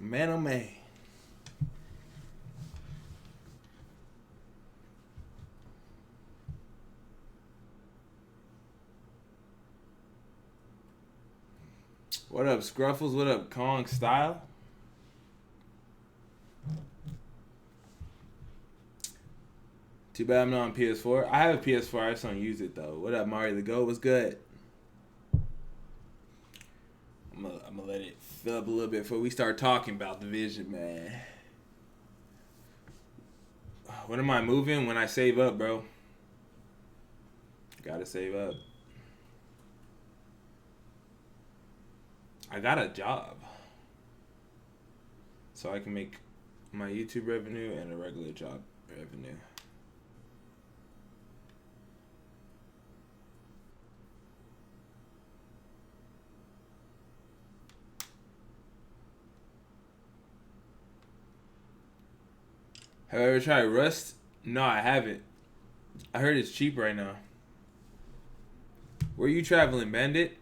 Man, oh man. What up, Scruffles? What up, Kong Style? Too bad I'm not on PS4. I have a PS4. I just don't use it though. What up, Mario the Go? What's good? I'm gonna let it fill up a little bit before we start talking about Division, man. When am I moving? When I save up, bro. Gotta save up. I got a job, so I can make my YouTube revenue and a regular job revenue. Have I ever tried Rust? No, I haven't. I heard it's cheap right now. Where you traveling, Bandit?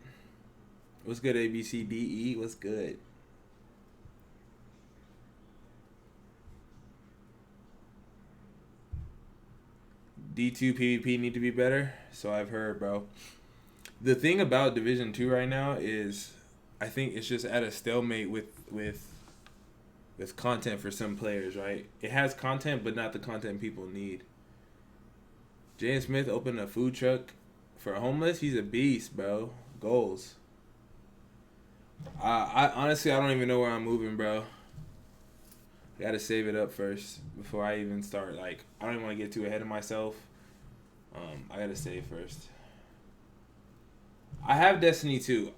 What's good, ABCDE? What's good? D2 PvP need to be better, so I've heard, bro. The thing about Division 2 right now is I think it's just at a stalemate with content for some players, right? It has content, but not the content people need. Jaden Smith opened a food truck for homeless. He's a beast, bro. Goals. I honestly, I don't even know where I'm moving, bro. I gotta save it up first before I even start. Like, I don't even want to get too ahead of myself. I gotta save first. I have Destiny 2.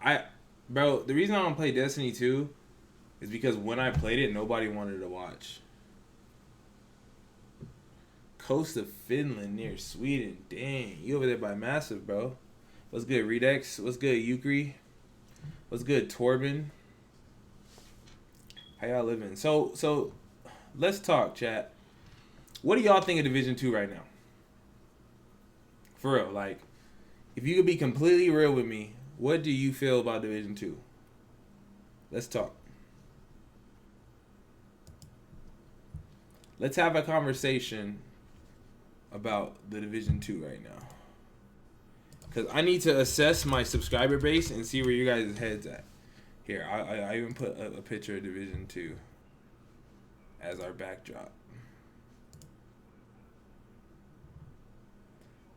Bro, the reason I don't play Destiny 2 is because when I played it, nobody wanted to watch. Coast of Finland near Sweden. Dang, you over there by Massive, bro. What's good, Redex? What's good, Ukri? What's good, Torben? How y'all living? So, let's talk, chat. What do y'all think of Division 2 right now? For real, like, if you could be completely real with me, what do you feel about Division 2? Let's talk. Let's have a conversation about the Division 2 right now. Because I need to assess my subscriber base and see where you guys' heads at. Here, I even put a picture of Division 2 as our backdrop.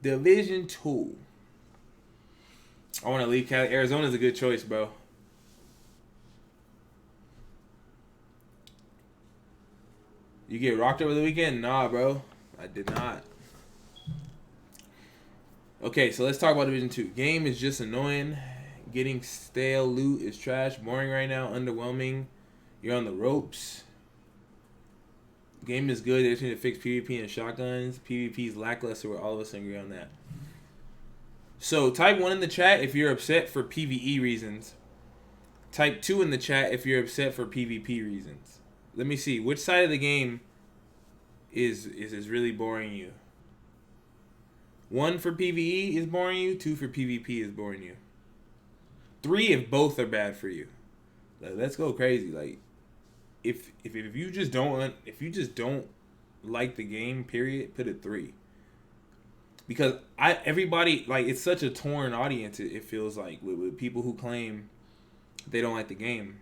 Division 2. I want to leave Cali. Arizona's a good choice, bro. You get rocked over the weekend? Nah, bro. I did not. Okay, so let's talk about Division 2. Game is just annoying. Getting stale loot is trash. Boring right now. Underwhelming. You're on the ropes. Game is good. They just need to fix PvP and shotguns. PvP is lackluster. We're all of us agree on that. So type 1 in the chat if you're upset for PvE reasons. Type 2 in the chat if you're upset for PvP reasons. Let me see. Which side of the game is really boring you? 1 for PvE is boring you. 2 for PvP is boring you. 3 if both are bad for you. Like, let's go crazy. Like, if you just don't like the game, period, put it 3. Because everybody, like, it's such a torn audience. It feels like with people who claim they don't like the game.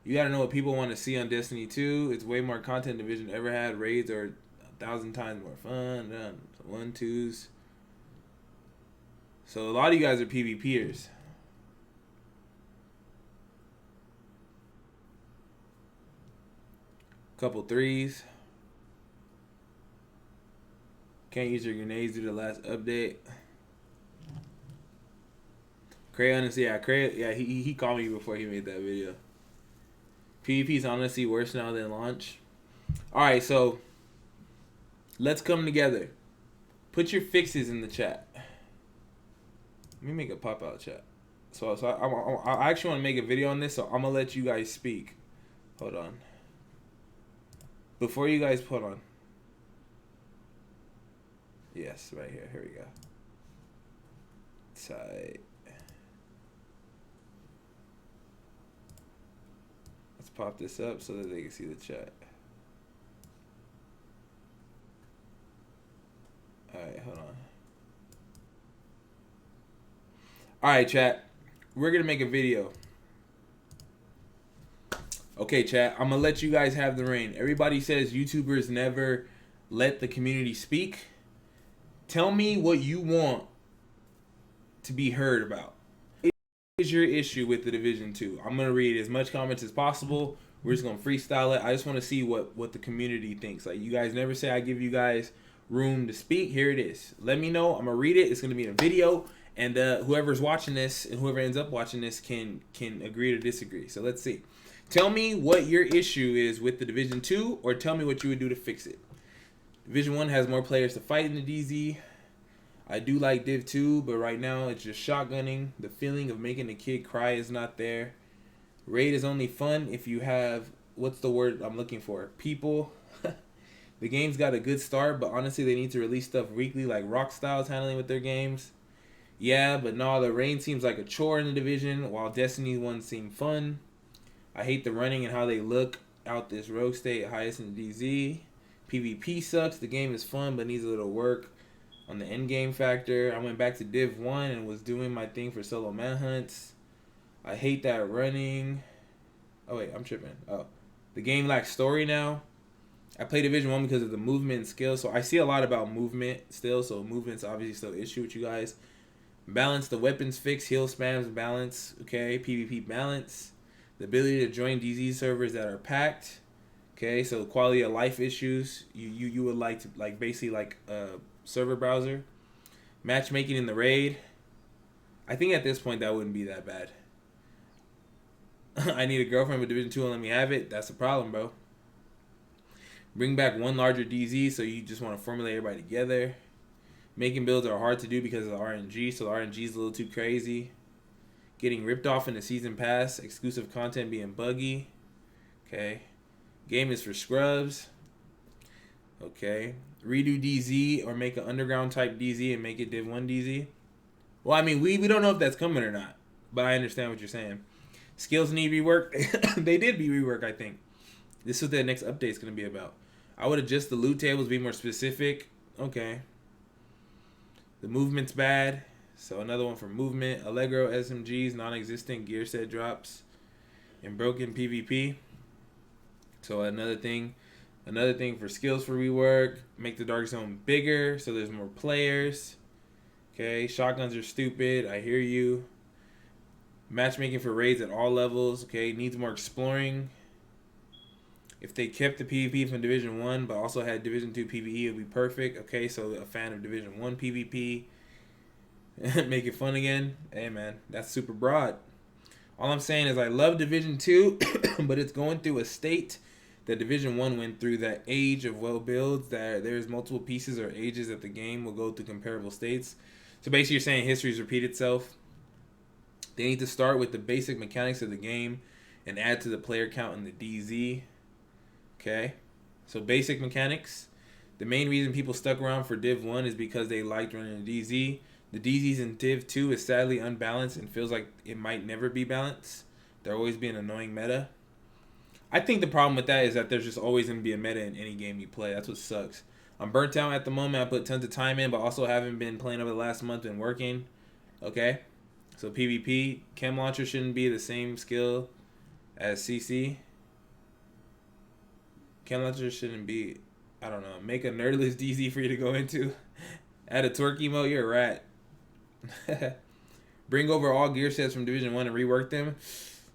You gotta know what people want to see on Destiny 2. It's way more content Division ever had. Raids are 1,000 times more fun. 1-2s. So a lot of you guys are PvPers. Couple 3s. Can't use your grenades due to the last update. Crayon is he called me before he made that video. PvP is honestly worse now than launch. Alright, so let's come together. Put your fixes in the chat. Let me make a pop-out chat. So I actually want to make a video on this, so I'm going to let you guys speak. Hold on. Before you guys put on. Yes, right here. Here we go. Tight. Let's pop this up so that they can see the chat. Alright, hold on. Alright, chat. We're going to make a video. Okay, chat. I'm going to let you guys have the reign. Everybody says YouTubers never let the community speak. Tell me what you want to be heard about. What is your issue with the Division 2? I'm going to read as much comments as possible. We're just going to freestyle it. I just want to see what the community thinks. Like, you guys never say I give you guys room to speak. Here it is. Let me know. I'm going to read it. It's going to be in a video. And whoever's watching this and whoever ends up watching this can agree to disagree. So let's see. Tell me what your issue is with the Division 2, or tell me what you would do to fix it. Division 1 has more players to fight in the DZ. I do like Div 2, but right now it's just shotgunning. The feeling of making a kid cry is not there. Raid is only fun if you have, what's the word I'm looking for? People. The game's got a good start, but honestly they need to release stuff weekly like Rockstyle's handling with their games. Yeah, but no, the rain seems like a chore in the division, while Destiny 1 seemed fun. I hate the running and how they look out this rogue state, highest in the DZ. PvP sucks. The game is fun, but needs a little work on the end game factor. I went back to Div 1 and was doing my thing for solo manhunts. I hate that running. Oh, wait, I'm tripping. Oh, the game lacks story now. I play Division 1 because of the movement and skill, so I see a lot about movement still, so movement's obviously still an issue with you guys. Balance, the weapons fix, heal spams, balance, okay, PvP balance. The ability to join DZ servers that are packed. Okay, so quality of life issues. You would like to, like, basically like a server browser. Matchmaking in the raid. I think at this point that wouldn't be that bad. I need a girlfriend with Division 2 and let me have it. That's a problem, bro. Bring back one larger DZ, so you just want to formulate everybody together. Making builds are hard to do because of the RNG, so the RNG is a little too crazy. Getting ripped off in the season pass. Exclusive content being buggy. Okay. Game is for scrubs. Okay. Redo DZ or make an underground type DZ and make it Div 1 DZ. Well, I mean, we don't know if that's coming or not, but I understand what you're saying. Skills need rework. They did be reworked, I think. This is what the next update is going to be about. I would adjust the loot tables, be more specific. Okay. The movement's bad. So another one for movement. Allegro SMGs, non-existent gear set drops, and broken PvP. So another thing for skills for rework. Make the dark zone bigger so there's more players. Okay, shotguns are stupid. I hear you. Matchmaking for raids at all levels. Okay, needs more exploring. If they kept the PvP from Division 1 but also had Division 2 PvE, it would be perfect. Okay, so a fan of Division 1 PvP. Make it fun again. Hey, man, that's super broad. All I'm saying is I love Division 2, but it's going through a state that Division 1 went through, that age of well builds, that there's multiple pieces or ages that the game will go through comparable states. So basically you're saying history's repeat itself. They need to start with the basic mechanics of the game and add to the player count in the DZ. Okay, so basic mechanics. The main reason people stuck around for Div 1 is because they liked running the DZ. The DZs in Div 2 is sadly unbalanced and feels like it might never be balanced. There'll always be an annoying meta. I think the problem with that is that there's just always going to be a meta in any game you play. That's what sucks. I'm burnt out at the moment. I put tons of time in, but also haven't been playing over the last month and working. Okay, so PvP. Chem Launcher shouldn't be the same skill as CC. Chem Launcher shouldn't be, I don't know, make a nerdless DZ for you to go into. Add a twerk emote, you're a rat. Bring over all gear sets from Division 1 and rework them.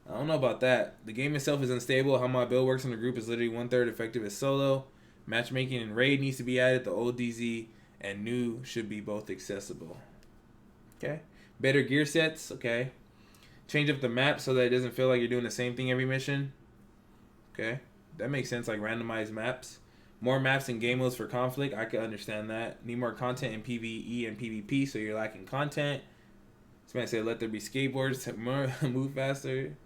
I don't know about that. The game itself is unstable. How my build works in the group is literally 1/3 effective as solo. Matchmaking and raid needs to be added. The old DZ and new should be both accessible. Okay. Better gear sets. Okay. Change up the map so that it doesn't feel like you're doing the same thing every mission. Okay. That makes sense, like randomized maps. More maps and game modes for conflict. I can understand that. Need more content in PvE and PvP, so you're lacking content. This man said, let there be skateboards to move faster.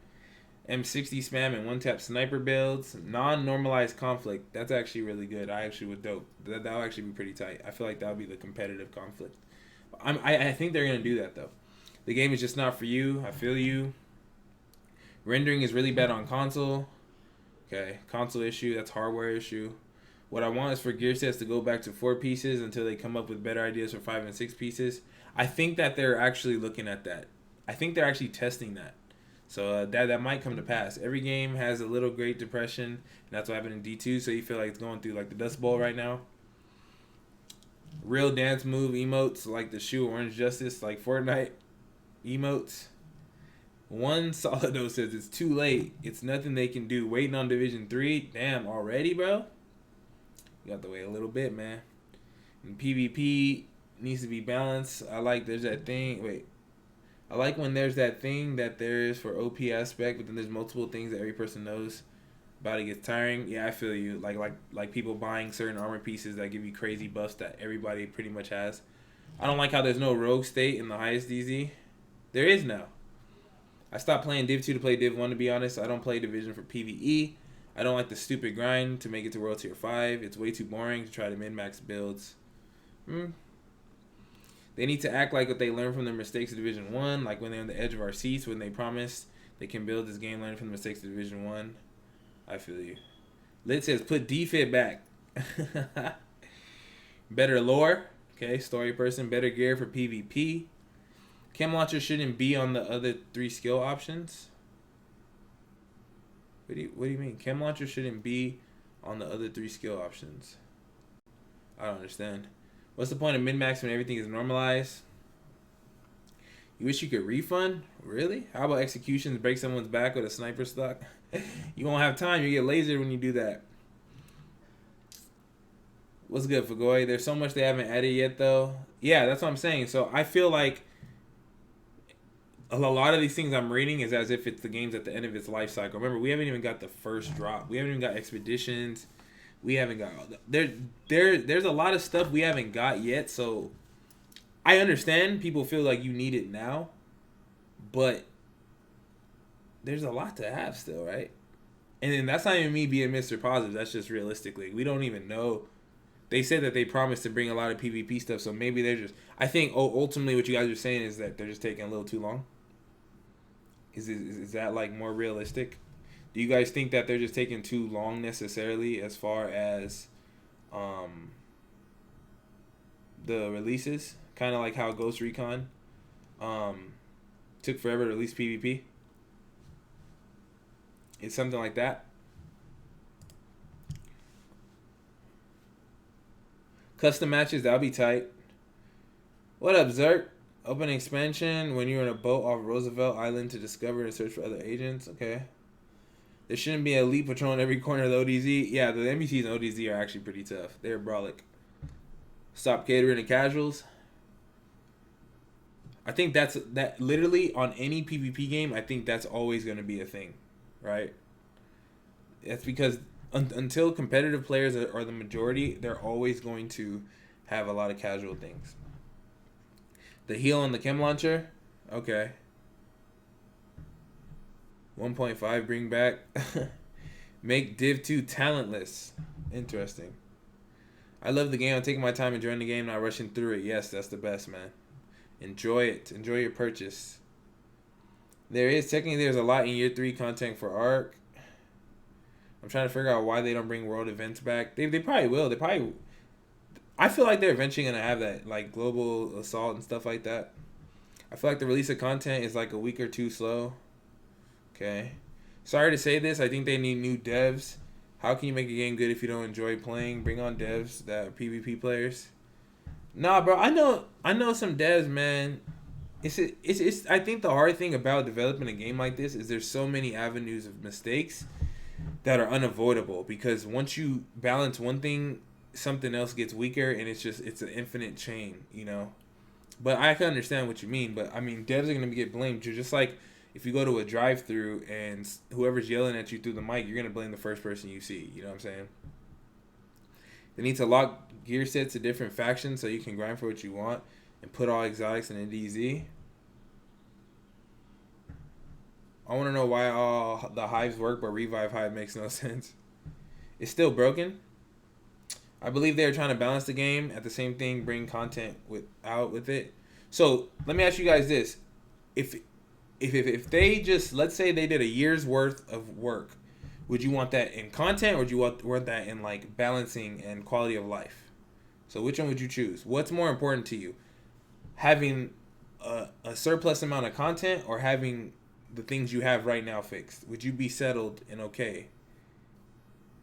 M60 spam and one-tap sniper builds. Non-normalized conflict. That's actually really good. I actually would dope. That would actually be pretty tight. I feel like that would be the competitive conflict. I think they're going to do that, though. The game is just not for you. I feel you. Rendering is really bad on console. Okay, console issue. That's hardware issue. What I want is for gear sets to go back to 4 pieces until they come up with better ideas for 5 and 6 pieces. I think that they're actually looking at that. I think they're actually testing that. So that might come to pass. Every game has a little Great Depression, and that's what happened in D2. So you feel like it's going through like the Dust Bowl right now. Real dance move emotes like the shoe Orange Justice, like Fortnite emotes. One Solido says it's too late. It's nothing they can do. Waiting on Division 3. Damn, already, bro? You got to wait a little bit, man. And PvP needs to be balanced. I like there's that thing. Wait. I like when there's that thing that there is for OP aspect, but then there's multiple things that every person knows about. It gets tiring. Yeah, I feel you. Like people buying certain armor pieces that give you crazy buffs that everybody pretty much has. I don't like how there's no rogue state in the highest DZ. There is now. I stopped playing Div 2 to play Div 1, to be honest. I don't play Division for PvE. I don't like the stupid grind to make it to World Tier 5. It's way too boring to try to min-max builds. They need to act like what they learned from their mistakes of Division 1, like when they're on the edge of our seats, when they promised they can build this game learning from the mistakes of Division 1. I feel you. Lit says, put defib back. Better lore. Okay, story person. Better gear for PvP. Chem launcher shouldn't be on the other 3 skill options. What do you mean? Chem launcher shouldn't be on the other 3 skill options. I don't understand. What's the point of min-max when everything is normalized? You wish you could refund? Really? How about executions? Break someone's back with a sniper stock? You won't have time. You get lasered when you do that. What's good, Fagoy? There's so much they haven't added yet, though. Yeah, that's what I'm saying. So I feel like a lot of these things I'm reading is as if it's the game's at the end of its life cycle. Remember, we haven't even got the first drop. We haven't even got expeditions. We haven't got there's a lot of stuff we haven't got yet. So I understand people feel like you need it now, but there's a lot to have still, right? And then that's not even me being Mr. Positive. That's just realistically, we don't even know. They said that they promised to bring a lot of PvP stuff, so maybe they're just. I think ultimately what you guys are saying is that they're just taking a little too long. Is that like more realistic? Do you guys think that they're just taking too long necessarily as far as the releases? Kind of like how Ghost Recon took forever to release PvP. It's something like that. Custom matches, that'll be tight. What up, Zerk? Open expansion when you're in a boat off Roosevelt Island to discover and search for other agents. Okay. There shouldn't be an elite patrol in every corner of the ODZ. Yeah, the NBCs and ODZ are actually pretty tough. They're brolic. Stop catering to casuals. I think that literally on any PvP game, I think that's always going to be a thing, right? That's because until competitive players are the majority, they're always going to have a lot of casual things. The heal on the chem launcher, okay. 1.5 bring back. Make Div 2 talentless. Interesting. I love the game. I'm taking my time enjoying the game, not rushing through it. Yes, that's the best, man. Enjoy it. Enjoy your purchase. Technically there's a lot in year 3 content for ARC. I'm trying to figure out why they don't bring world events back. They probably will. I feel like they're eventually going to have that, like global assault and stuff like that. I feel like the release of content is like a week or two slow. Okay. Sorry to say this. I think they need new devs. How can you make a game good if you don't enjoy playing? Bring on devs that are PvP players. Nah, bro. I know some devs, man. It's I think the hard thing about developing a game like this is there's so many avenues of mistakes that are unavoidable, because once you balance one thing, something else gets weaker, and it's an infinite chain, you know. But I can understand what you mean. But I mean, devs are gonna get blamed. You're just like if you go to a drive-through and whoever's yelling at you through the mic, you're gonna blame the first person you see. You know what I'm saying? They need to lock gear sets to different factions so you can grind for what you want and put all exotics in a DZ. I want to know why all the hives work, but Revive Hive makes no sense. It's still broken. I believe they're trying to balance the game. At the same thing, bring content out with it. So let me ask you guys this: if they just, let's say they did a year's worth of work Would you want that in content, or do you want that in like balancing and quality of life? So which one would you choose? What's more important to you? Having a surplus amount of content, or having the things you have right now fixed? Would you be settled and okay?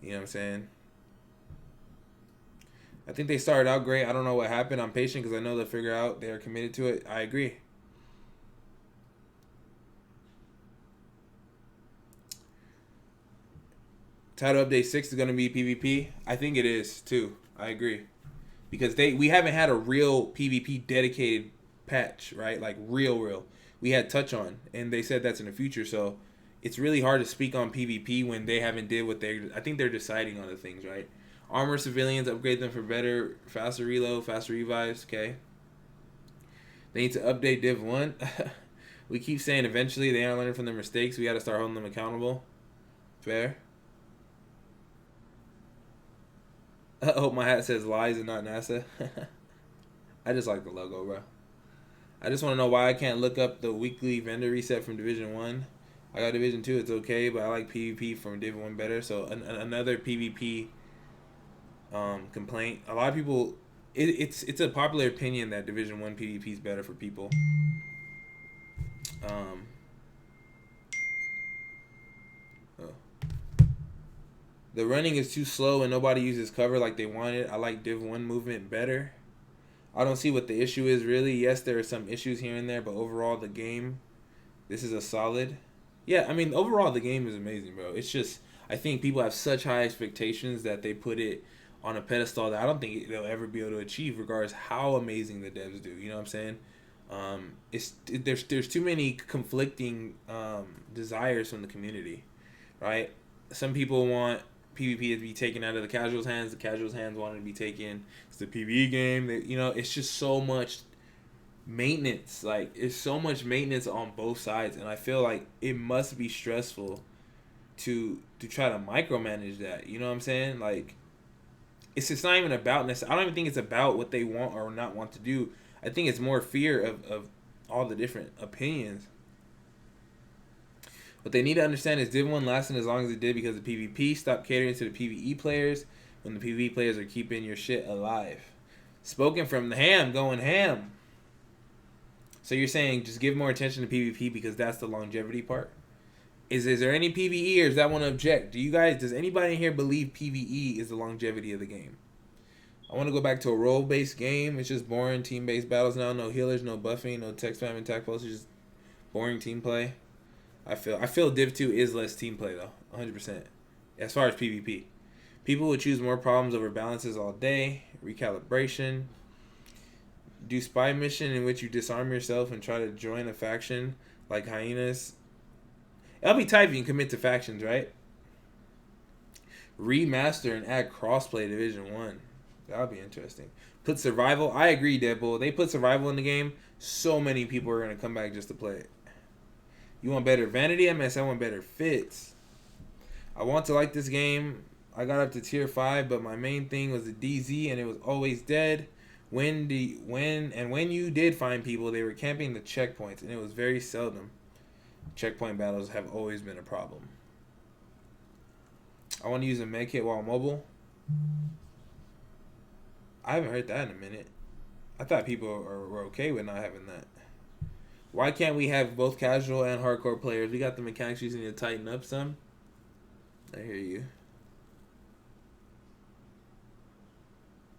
You know what I'm saying? I think they started out great. I don't know what happened. I'm patient because I know they'll figure out. They are committed to it. I agree. Title update 6 is going to be PvP. I think it is too. I agree. Because we haven't had a real PvP dedicated patch, right? Like real. We had touch on, and they said that's in the future. So it's really hard to speak on PvP when they haven't did what I think they're deciding on the things, right? Armor civilians, upgrade them for better, faster reload, faster revives. Okay. They need to update Div 1. We keep saying eventually they aren't learning from their mistakes. We got to start holding them accountable. Fair. I hope my hat says lies and not NASA. I just like the logo, bro. I just want to know why I can't look up the weekly vendor reset from Division 1. I got Division 2, it's okay, but I like PvP from Div 1 better. So another PvP complaint. A lot of people, it's a popular opinion that Division 1 PvP is better for people. The running is too slow and nobody uses cover like they wanted. I like Div 1 movement better. I don't see what the issue is really. Yes, there are some issues here and there, but overall the game, this is a solid. Yeah, I mean, overall the game is amazing, bro. It's just, I think people have such high expectations that they put it on a pedestal that I don't think they'll ever be able to achieve, regardless how amazing the devs do. You know what I'm saying? There's too many conflicting desires from the community, right? Some people want PvP to be taken out of the casuals' hands. The casuals' hands want it to be taken. It's the PvE game. It's just so much maintenance. Like, it's so much maintenance on both sides, and I feel like it must be stressful to try to micromanage that. You know what I'm saying? Like, it's just not even about necessarily. I don't even think it's about what they want or not want to do. I think it's more fear of all the different opinions. What they need to understand is Div 1 lasting as long as it did because of PvP. Stop catering to the PvE players when the PvE players are keeping your shit alive. Spoken from the ham, going ham. So you're saying just give more attention to PvP because that's the longevity part? Is there any PvEers that want to object? Does anybody in here believe PvE is the longevity of the game? I want to go back to a role-based game. It's just boring team-based battles now. No healers, no buffing, no tech spam and attack pulse. Just boring team play. I feel Div 2 is less team play though, 100%. As far as PvP, people would choose more problems over balances all day. Recalibration. Do spy mission in which you disarm yourself and try to join a faction like hyenas. It'll be tight if you can commit to factions, right? Remaster and add crossplay Division 1. That'll be interesting. Put survival. I agree, Deadpool. They put survival in the game. So many people are going to come back just to play it. You want better vanity? I want better fits. I want to like this game. I got up to tier 5, but my main thing was the DZ, and it was always dead. When you did find people, they were camping the checkpoints, and it was very seldom. Checkpoint battles have always been a problem. I want to use a medkit while mobile. I haven't heard that in a minute. I thought people were okay with not having that. Why can't we have both casual and hardcore players? We got the mechanics using to tighten up some. I hear you.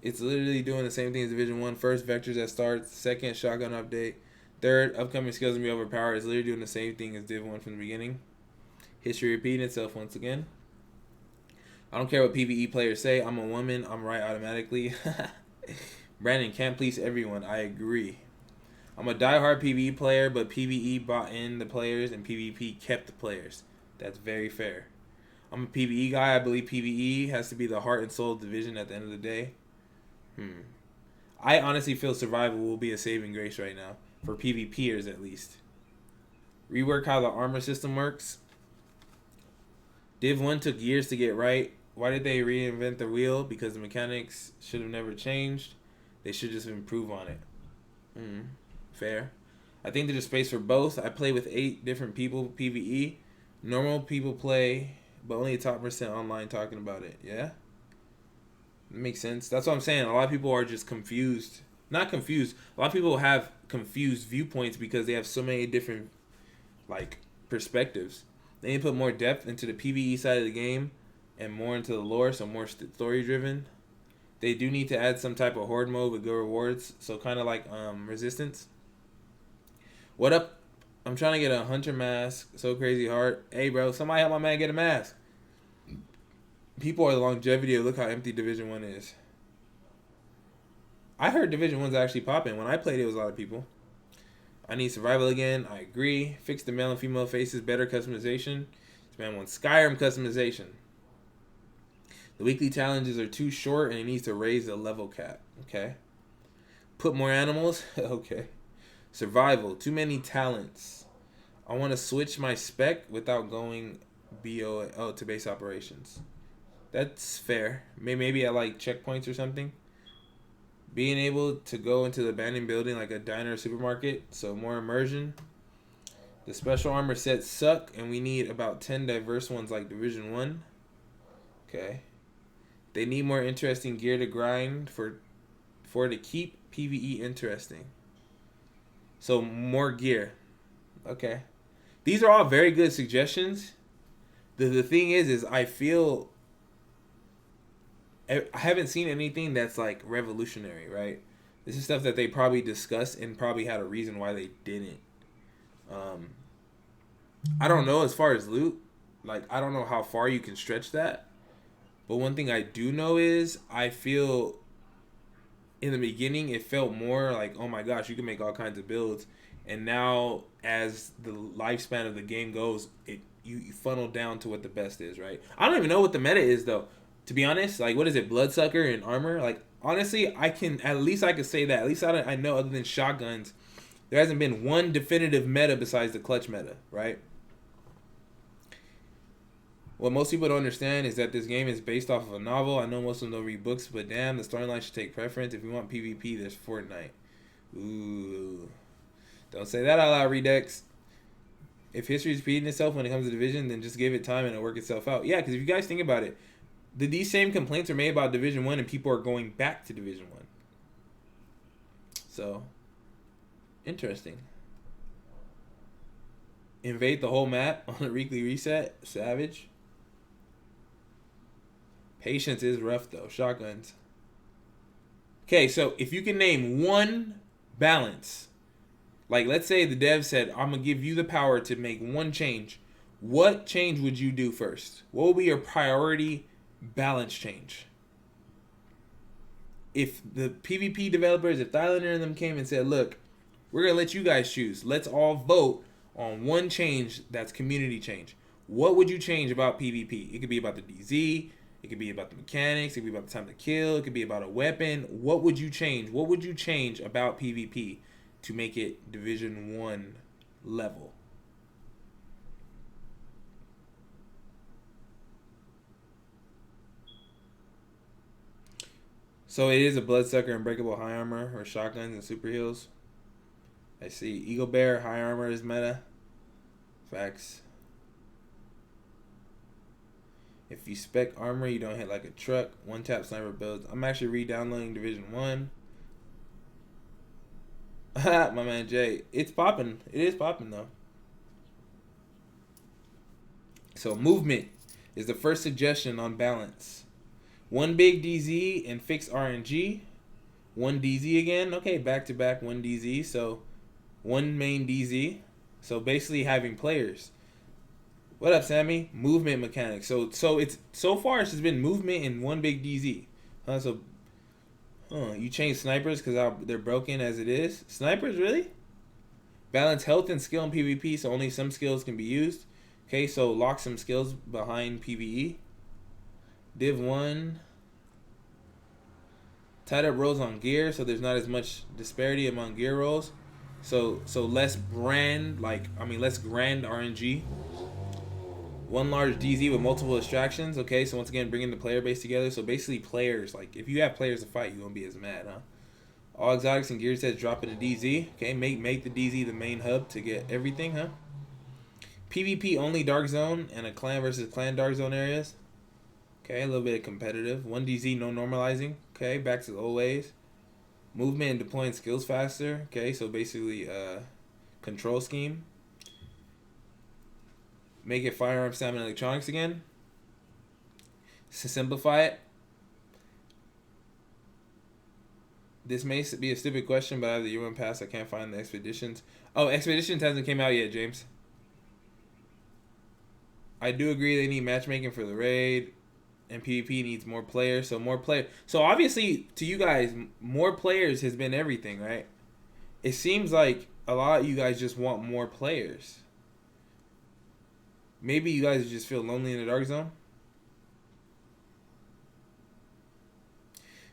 It's literally doing the same thing as Division 1. First, vectors that starts. Second, shotgun update. Third, upcoming skills will be overpowered. It's literally doing the same thing as Div 1 from the beginning. History repeating itself once again. I don't care what PvE players say. I'm a woman. I'm right automatically. Brandon, can't please everyone. I agree. I'm a diehard PvE player, but PvE brought in the players and PvP kept the players. That's very fair. I'm a PvE guy. I believe PvE has to be the heart and soul of Division at the end of the day. I honestly feel survival will be a saving grace right now. For PvPers at least. Rework how the armor system works. Div 1 took years to get right. Why did they reinvent the wheel? Because the mechanics should have never changed. They should just improve on it. Fair. I think there's space for both. I play with 8 different people PvE. Normal people play but only a top percent online talking about it. Yeah, it makes sense. That's what I'm saying. A lot of people are just confused. Not confused. A lot of people have confused viewpoints because they have so many different like perspectives. They need to put more depth into the PvE side of the game and more into the lore, so more story driven. They do need to add some type of horde mode with good rewards, so kind of like resistance. What up? I'm trying to get a hunter mask. So crazy hard. Hey bro, somebody help my man get a mask. People are the longevity of look how empty Division 1 is. I heard Division 1's actually popping. When I played it was a lot of people. I need survival again. I agree. Fix the male and female faces. Better customization. This man wants Skyrim customization. The weekly challenges are too short and it needs to raise the level cap. Okay. Put more animals. Okay. Survival. Too many talents. I want to switch my spec without going to base operations. That's fair. Maybe I like checkpoints or something. Being able to go into the abandoned building like a diner or supermarket, so more immersion. The special armor sets suck, and we need about 10 diverse ones like Division 1. Okay. They need more interesting gear to grind for to keep PvE interesting. So more gear. Okay. These are all very good suggestions. The thing is I feel I haven't seen anything that's like revolutionary, right? This is stuff that they probably discussed and probably had a reason why they didn't. I don't know as far as loot. Like, I don't know how far you can stretch that. But one thing I do know is I feel in the beginning it felt more like, oh my gosh, you can make all kinds of builds. And now as the lifespan of the game goes, you funnel down to what the best is, right? I don't even know what the meta is though. To be honest, like what is it, Bloodsucker and armor? Like honestly, I could say that. At least I know other than shotguns, there hasn't been one definitive meta besides the clutch meta, right? What most people don't understand is that this game is based off of a novel. I know most of them don't read books, but damn, the storyline should take preference. If you want PvP, there's Fortnite. Ooh. Don't say that out loud, Redux. If history is repeating itself when it comes to Division, then just give it time and it'll work itself out. Yeah, because if you guys think about it, these same complaints are made about Division 1 and people are going back to Division 1. So, interesting. Invade the whole map on a weekly reset. Savage. Patience is rough though. Shotguns. Okay, so if you can name one balance, like let's say the dev said, I'm going to give you the power to make one change. What change would you do first? What would be your priority balance change? If the PvP developers, if Thylander and them came and said, look, we're going to let you guys choose. Let's all vote on one change that's community change. What would you change about PvP? It could be about the DZ. It could be about the mechanics. It could be about the time to kill. It could be about a weapon. What would you change? What would you change about PvP to make it Division 1 level? So it is a Bloodsucker, Unbreakable high armor, or shotguns and super heals. I see. Eagle Bear, high armor is meta. Facts. If you spec armor, you don't hit like a truck. One tap sniper builds. I'm actually re-downloading Division 1. My man Jay. It's popping. It is popping though. So movement is the first suggestion on balance. One big DZ and fix RNG. One DZ again. Okay, back to back one DZ. So one main DZ. So basically having players. What up, Sammy? Movement mechanics. So it's so far it's just been movement and one big DZ. You change snipers because they're broken as it is. Snipers, really? Balance health and skill in PvP, so only some skills can be used. Okay, so lock some skills behind PvE. Div 1. Tied up rolls on gear, so there's not as much disparity among gear rolls. So less grand RNG. One large DZ with multiple distractions. Okay, so once again, bringing the player base together. So basically players, like if you have players to fight, you won't be as mad, huh? All exotics and gear sets drop in the DZ. Okay, make the DZ the main hub to get everything, huh? PvP only Dark Zone and a clan versus clan Dark Zone areas. Okay, a little bit of competitive. 1DZ, no normalizing. Okay, back to the old ways. Movement and deploying skills faster. Okay, so basically control scheme. Make it firearm, stamina, electronics again. To simplify it. This may be a stupid question, but I have the UN pass. I can't find the expeditions. Oh, expeditions hasn't came out yet, James. I do agree they need matchmaking for the raid, and PvP needs more players. So more players. So obviously, to you guys, more players has been everything, right? It seems like a lot of you guys just want more players. Maybe you guys just feel lonely in the Dark Zone.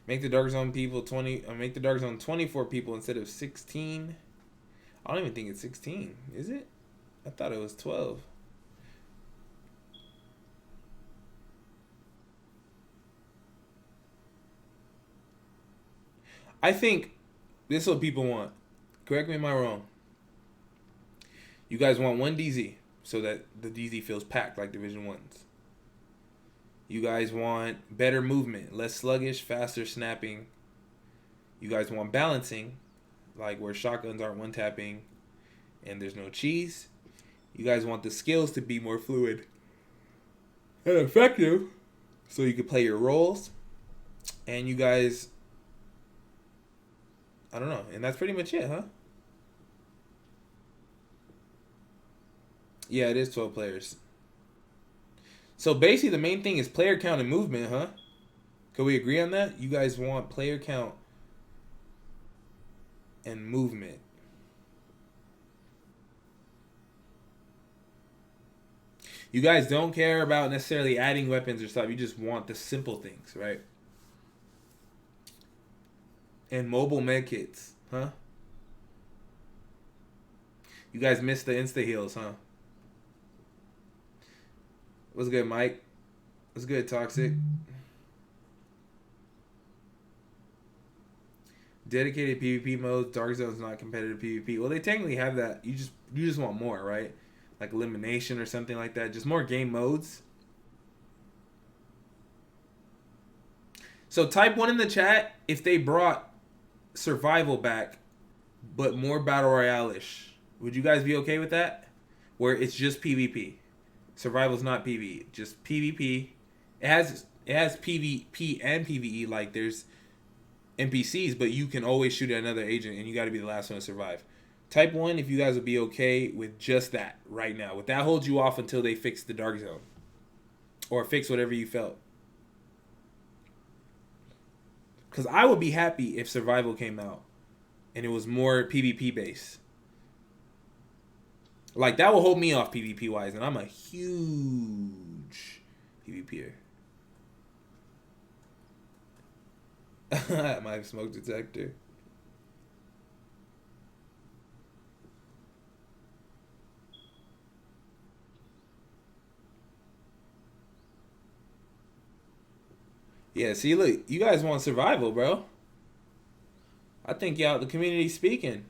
Make the Dark Zone people 20. Make the Dark Zone 24 people instead of 16. I don't even think it's 16. Is it? I thought it was 12. I think this is what people want. Correct me if I'm wrong. You guys want one DZ so that the DZ feels packed like Division 1s. You guys want better movement, less sluggish, faster snapping. You guys want balancing, like where shotguns aren't one-tapping and there's no cheese. You guys want the skills to be more fluid and effective so you can play your roles. And you guys, I don't know. And that's pretty much it, huh? Yeah, it is 12 players. So basically the main thing is player count and movement, huh? Can we agree on that? You guys want player count and movement. You guys don't care about necessarily adding weapons or stuff. You just want the simple things, right? And mobile medkits, huh? You guys missed the insta heals, huh? What's good, Mike? What's good, Toxic? Dedicated PvP modes. Dark Zone's not competitive PvP. Well, they technically have that. You just want more, right? Like elimination or something like that. Just more game modes. So type 1 in the chat if they brought survival back, but more battle royale-ish. Would you guys be okay with that? Where it's just PvP. Survival's not PvE, just PvP. It has PvP and PvE, like there's NPCs, but you can always shoot at another agent and you got to be the last one to survive. Type 1 if you guys would be okay with just that right now. Would that hold you off until they fix the Dark Zone? Or fix whatever you felt? Because I would be happy if Survival came out and it was more PvP based. Like, that will hold me off PvP-wise, and I'm a huge PvPer. My smoke detector. Yeah, see, look, you guys want survival, bro. I think y'all, the community speaking.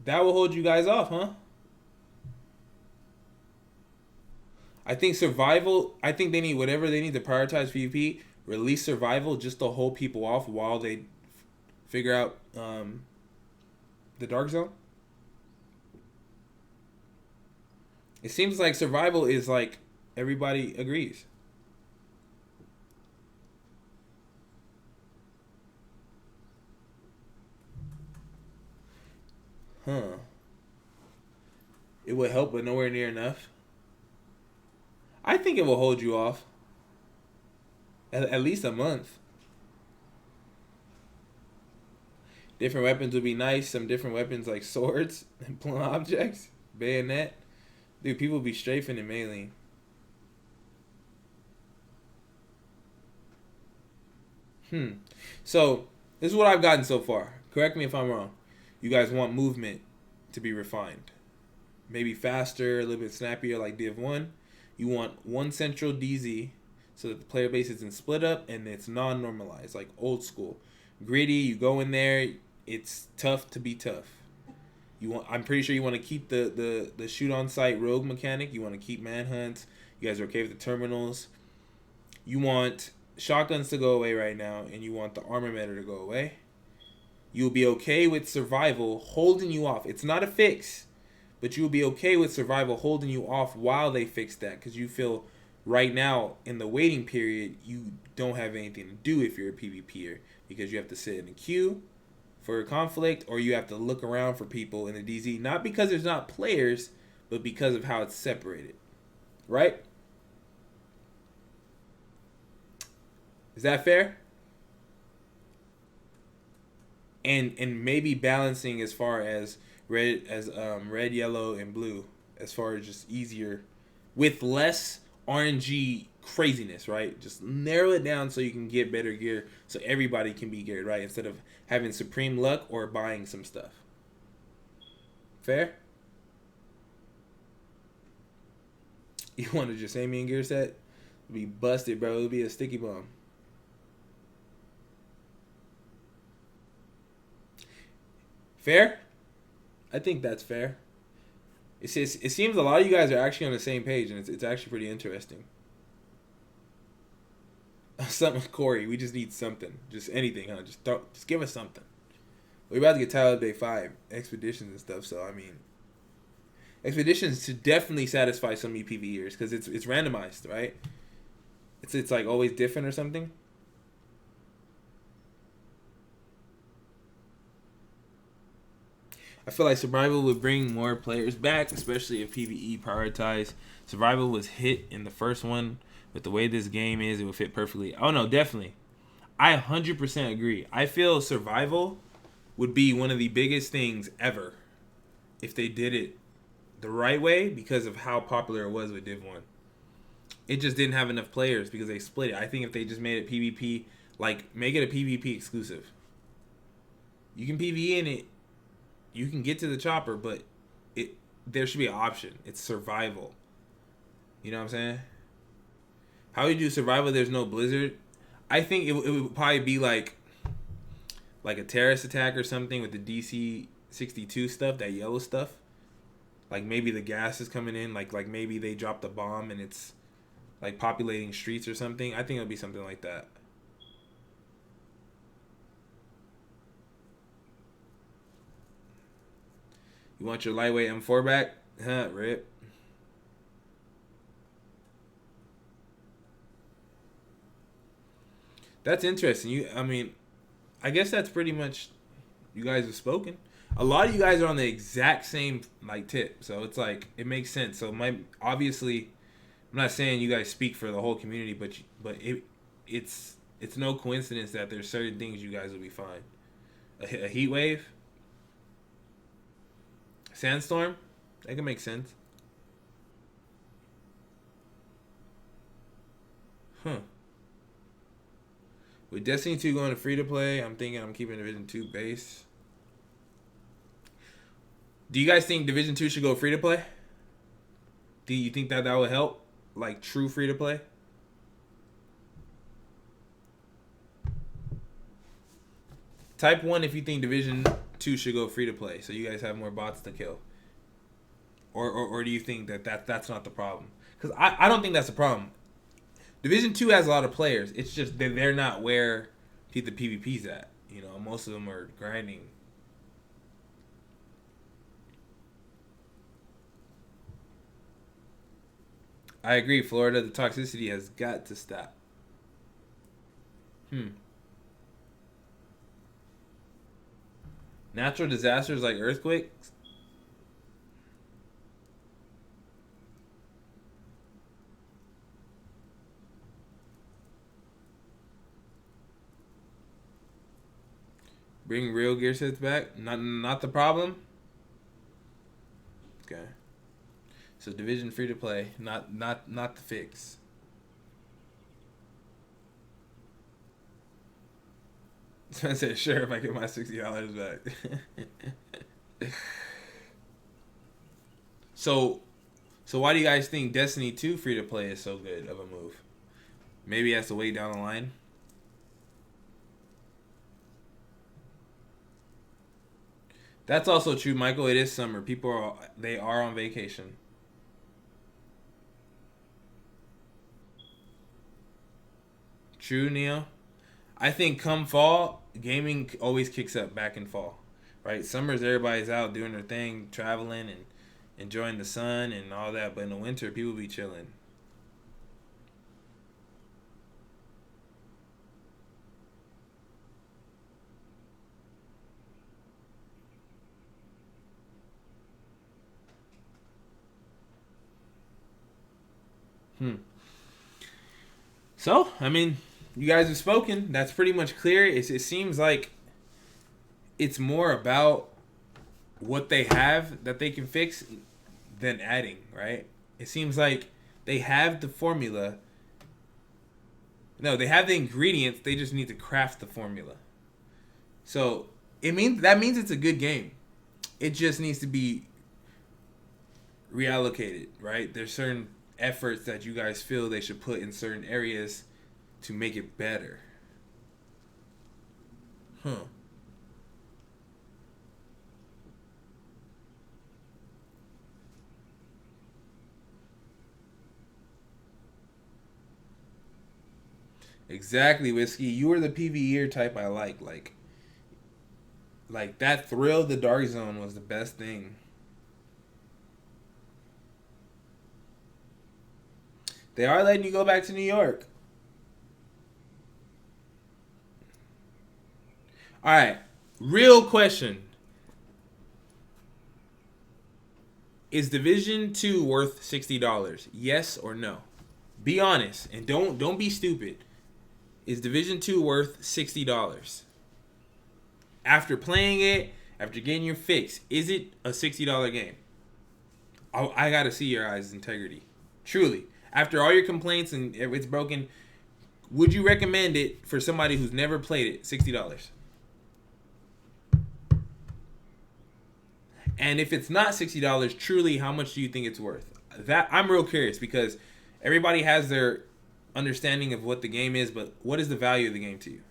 That will hold you guys off, huh? I think survival, I think they need whatever they need to prioritize PvP, release survival just to hold people off while they figure out the Dark Zone. It seems like survival is like everybody agrees. Huh. It would help, but nowhere near enough. I think it will hold you off. At least a month. Different weapons would be nice. Some different weapons like swords and blunt objects. Bayonet. Dude, people be strafing and melee. So, this is what I've gotten so far. Correct me if I'm wrong. You guys want movement to be refined. Maybe faster, a little bit snappier like Div 1. You want one central DZ so that the player base isn't split up and it's non-normalized, like old school. Gritty, you go in there, it's tough to be tough. I'm pretty sure you want to keep the shoot on sight rogue mechanic. You want to keep manhunts. You guys are okay with the terminals. You want shotguns to go away right now, and you want the armor meta to go away. You'll be okay with survival holding you off. It's not a fix, but you'll be okay with survival holding you off while they fix that, because you feel right now in the waiting period you don't have anything to do if you're a PvPer, because you have to sit in a queue for a conflict, or you have to look around for people in the DZ, not because there's not players, but because of how it's separated. Right? Is that fair? And maybe balancing as far as red, yellow, and blue, as far as just easier with less RNG craziness, right? Just narrow it down so you can get better gear, so everybody can be geared, right? Instead of having supreme luck or buying some stuff. Fair? You want a Jesimein gear set? It'll be busted, bro. It'll be a sticky bomb. Fair? I think that's fair. It seems a lot of you guys are actually on the same page, and it's actually pretty interesting. Something, Corey. We just need something. Just anything, huh? Just give us something. We're about to get tied up day 5, expeditions and stuff. So I mean, expeditions should definitely satisfy some of you PvEers, because it's randomized, right? It's like always different or something. I feel like survival would bring more players back, especially if PvE prioritized. Survival was hit in the first one. With the way this game is, it would fit perfectly. Oh, no, definitely. I 100% agree. I feel survival would be one of the biggest things ever if they did it the right way, because of how popular it was with Div 1. It just didn't have enough players because they split it. I think if they just made it PvP, like, make it a PvP exclusive. You can PvE in it. You can get to the chopper, but there should be an option. It's survival. You know what I'm saying? How do you do survival? There's no blizzard. I think it would probably be like a terrorist attack or something with the DC-62 stuff, that yellow stuff. Like maybe the gas is coming in, like maybe they dropped a bomb and it's like populating streets or something. I think it'll be something like that. You want your lightweight M4 back? Huh, rip. That's interesting. I mean, I guess that's pretty much, you guys have spoken. A lot of you guys are on the exact same like tip, so it's like it makes sense. So obviously, I'm not saying you guys speak for the whole community, but it's no coincidence that there's certain things you guys will be fine. A heat wave, sandstorm, that can make sense. Huh. With Destiny 2 going to free to play, I'm thinking I'm keeping Division 2 base. Do you guys think Division 2 should go free to play? Do you think that would help? Like true free to play? Type 1 if you think Division 2 should go free to play, so you guys have more bots to kill. Or do you think that's not the problem? Because I don't think that's the problem. Division 2 has a lot of players. It's just they're not where the PvP's at. You know, most of them are grinding. I agree, Florida. The toxicity has got to stop. Natural disasters like earthquakes? Bring real gear sets back? Not the problem? Okay. So Division free to play, not the fix. So I said, sure, if I get my $60 back. So why do you guys think Destiny 2 free to play is so good of a move? Maybe that's the way down the line. That's also true, Michael. It is summer. They are on vacation. True, Neil. I think come fall, gaming always kicks up back in fall, right? Summers everybody's out doing their thing, traveling and enjoying the sun and all that. But in the winter, people be chilling. Hmm. So, I mean, you guys have spoken. That's pretty much clear. It seems like it's more about what they have that they can fix than adding, right? It seems like they have the formula. No, they have the ingredients. They just need to craft the formula. So that means it's a good game. It just needs to be reallocated, right? There's certain efforts that you guys feel they should put in certain areas to make it better. Huh. Exactly, Whiskey. You were the PvEer type I like. Like that thrill of the Dark Zone was the best thing. They are letting you go back to New York. All right. Real question. Is Division 2 worth $60? Yes or no? Be honest and don't be stupid. Is Division 2 worth $60? After playing it, after getting your fix, is it a $60 game? I got to see your eyes' integrity. Truly. After all your complaints and it's broken, would you recommend it for somebody who's never played it, $60? And if it's not $60, truly, how much do you think it's worth? That I'm real curious because everybody has their understanding of what the game is, but what is the value of the game to you?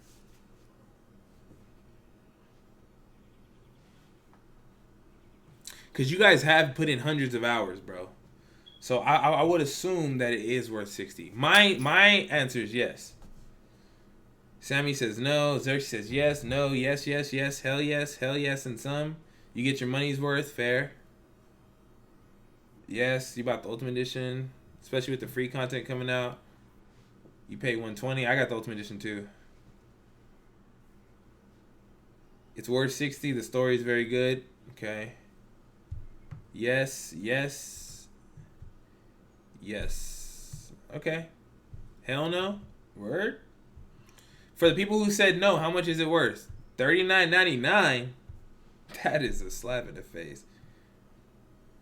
Because you guys have put in hundreds of hours, bro. So I would assume that it is worth 60. My answer is yes. Sammy says no. Xerxes says yes, no, yes, yes, hell yes, and some. You get your money's worth, fair. Yes, you bought the Ultimate Edition, especially with the free content coming out. You paid 120. I got the Ultimate Edition too. It's worth 60. The story is very good. Okay. Yes. Okay. Hell no. Word. For the people who said no, how much is it worth? $39.99. That is a slap in the face.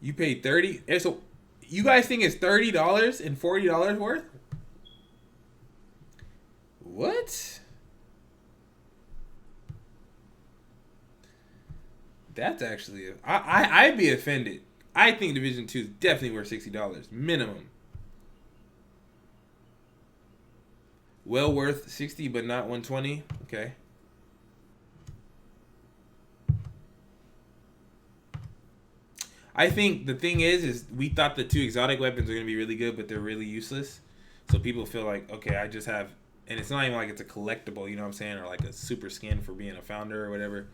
You paid $30. So you guys think it's $30 and $40 worth? What? That's actually I'd be offended. I think Division 2 is definitely worth $60 minimum. Well worth 60, but not 120. Okay. I think the thing is we thought the two exotic weapons are gonna be really good, but they're really useless. So people feel like, okay, I just have, and it's not even like it's a collectible, you know what I'm saying, or like a super skin for being a founder or whatever.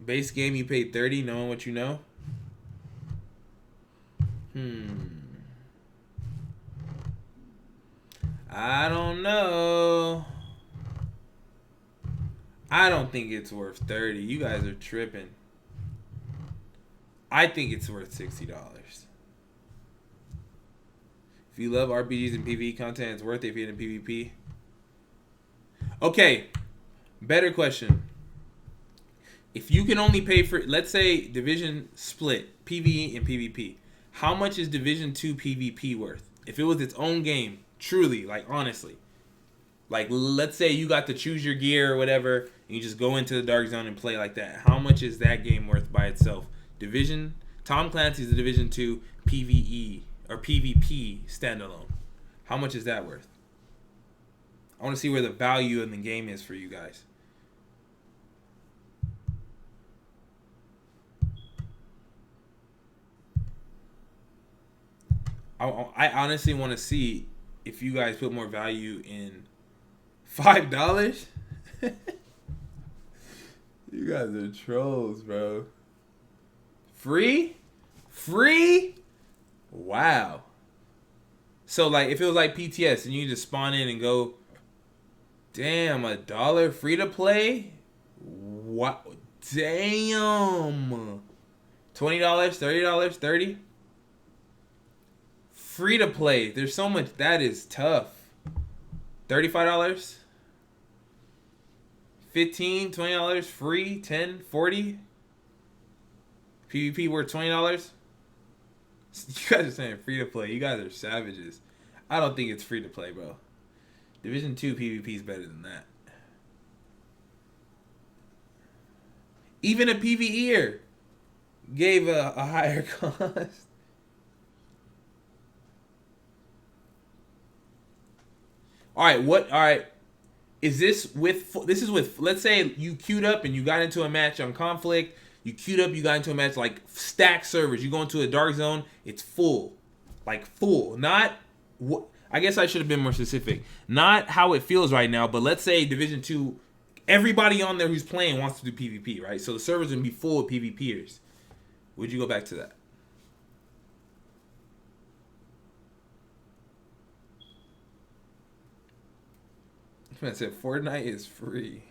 Base game, you paid 30, knowing what you know. I don't know. I don't think it's worth 30. You guys are tripping. I think it's worth $60. If you love RPGs and PvE content, it's worth it if you're in PvP. Okay, better question. If you can only pay for, let's say, Division split, PvE and PvP, how much is Division 2 PvP worth? If it was its own game, truly, like honestly. Like, let's say you got to choose your gear or whatever, and you just go into the Dark Zone and play like that. How much is that game worth by itself? Tom Clancy's the Division 2 PvE or PvP standalone. How much is that worth? I want to see where the value in the game is for you guys. I honestly want to see if you guys put more value in $5. You guys are trolls, bro. Free? Free? Wow. So like if it was like PTS and you just spawn in and go, damn, $1 free to play? What? Damn. $20, $30, 30 free to play. There's so much. That is tough. $35, $15, $20 free, 10, 40 PvP worth $20. You guys are saying free to play. You guys are savages. I don't think it's free to play, bro. Division 2 PvP is better than that. Even a PvEer gave a higher cost. All right, what? All right, is this with? This is with. Let's say you queued up and you got into a match on Conflict. You queued up, you got into a match like stack servers. You go into a dark zone, it's full, like full. Not what? I guess I should have been more specific. Not how it feels right now, but let's say Division 2, everybody on there who's playing wants to do PvP, right? So the server's gonna be full of PvPers. Would you go back to that? I said Fortnite is free.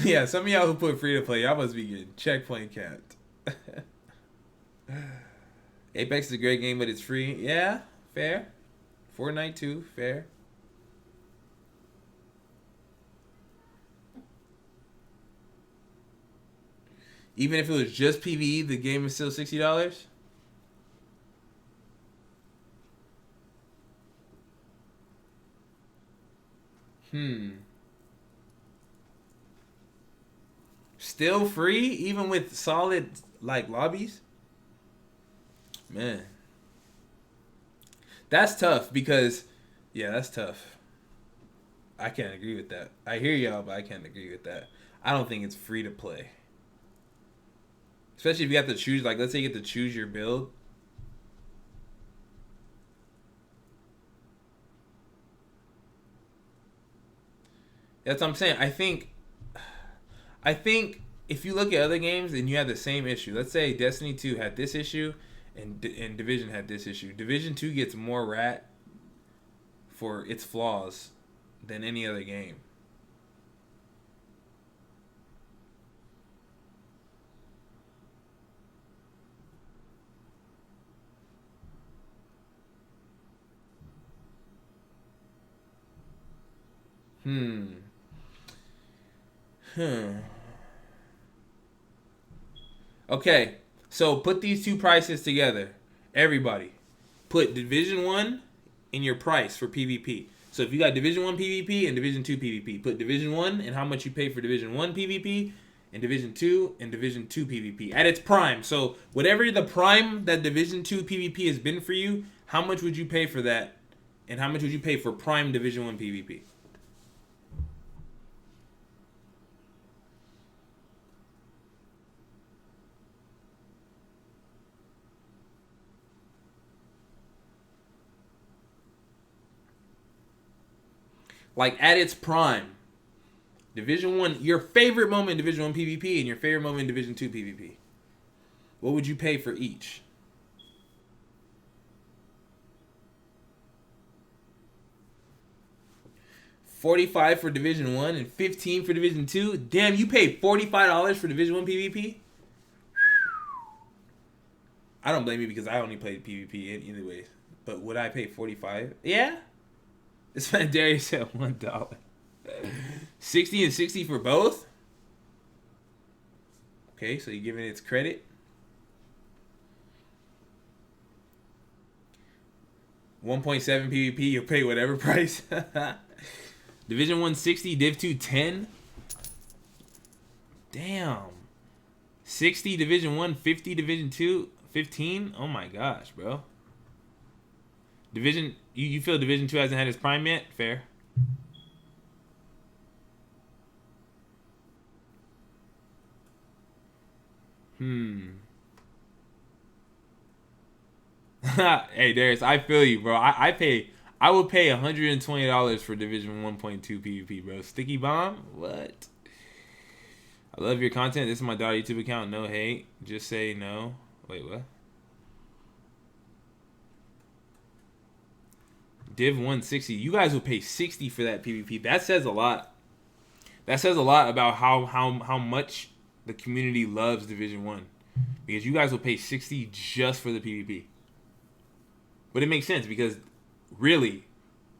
Yeah, some of y'all who put free to play, y'all must be getting checkpoint capped. Apex is a great game, but it's free. Yeah, fair. Fortnite too, fair. Even if it was just PvE, the game is still $60. Still free, even with solid like lobbies. Man, that's tough because, yeah, that's tough. I can't agree with that. I hear y'all, but I can't agree with that. I don't think it's free to play. Especially if you have to choose, like, let's say you get to choose your build. That's what I'm saying. I think if you look at other games and you have the same issue, let's say Destiny 2 had this issue and Division had this issue. Division 2 gets more rat for its flaws than any other game. Hmm. Okay, so put these two prices together. Everybody, put Division 1 in your price for PvP. So if you got Division 1 PvP and Division 2 PvP, put Division 1 and how much you pay for Division 1 PvP, and Division 2 and Division 2 PvP at its prime. So whatever the prime that Division 2 PvP has been for you, how much would you pay for that? And how much would you pay for prime Division 1 PvP? Like at its prime. Division 1, your favorite moment in Division 1 PvP and your favorite moment in Division 2 PvP. What would you pay for each? $45 for Division 1 and $15 for Division 2. Damn, you paid $45 for Division 1 PvP? I don't blame you because I only played PvP either way. But would I pay $45? Yeah. This man Darius said $1. 60 and 60 for both? Okay, so you're giving it its credit. 1.7 PvP, you'll pay whatever price. Division 1 60, Div 2 10. Damn. 60 Division 1, 50 Division 2, 15? Oh my gosh, bro. Division, you feel Division 2 hasn't had its prime yet? Fair. Hey Darius, I feel you, bro. I would pay $120 for Division 1.2 PvP, bro. Sticky bomb? What? I love your content. This is my daughter YouTube account. No hate. Just say no. Wait, what? Div 160. You guys will pay 60 for that PvP. That says a lot. That says a lot about how much the community loves Division 1. Because you guys will pay 60 just for the PvP. But it makes sense because really,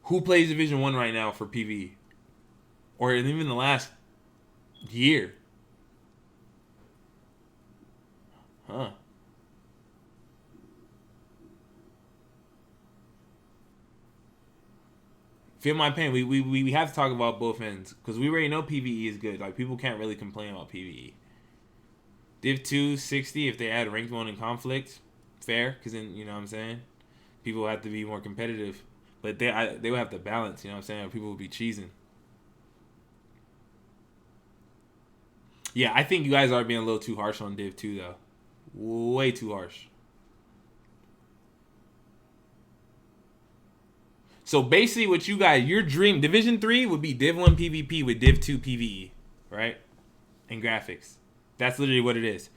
who plays Division 1 right now for PvE? Or even the last year? Huh. Feel my pain. We have to talk about both ends because we already know PvE is good. Like people can't really complain about PvE. Div 2 60 if they add ranked mode and conflict, fair because then you know what I'm saying. People have to be more competitive, but they will have to balance. You know what I'm saying. Or people will be cheesing. Yeah, I think you guys are being a little too harsh on Div 2 though. Way too harsh. So basically, what you guys, your dream Division 3 would be Div 1 PvP with Div 2 PvE, right? And graphics. That's literally what it is.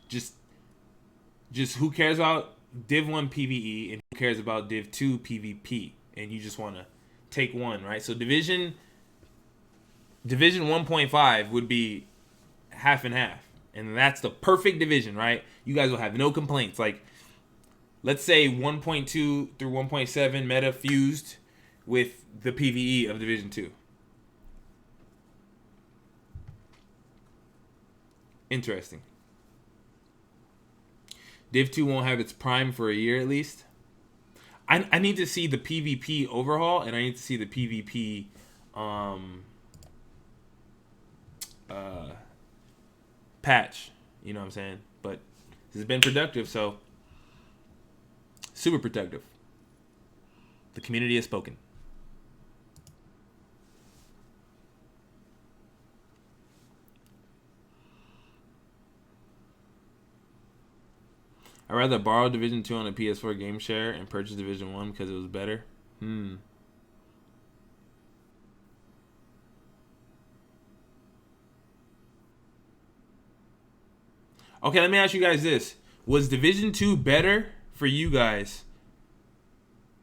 Just who cares about Div 1 PvE and who cares about Div 2 PvP, and you just want to take one, right? So Division 1.5 would be half and half, and that's the perfect division, right? You guys will have no complaints. Like, let's say 1.2 through 1.7 meta fused with the PvE of Division 2. Interesting. Div 2 won't have its prime for a year at least. I need to see the PvP overhaul, and I need to see the PvP patch. You know what I'm saying? But this has been productive, so super productive. The community has spoken. I'd rather borrow Division 2 on a PS4 game share and purchase Division 1 because it was better. Okay, let me ask you guys this. Was Division 2 better for you guys?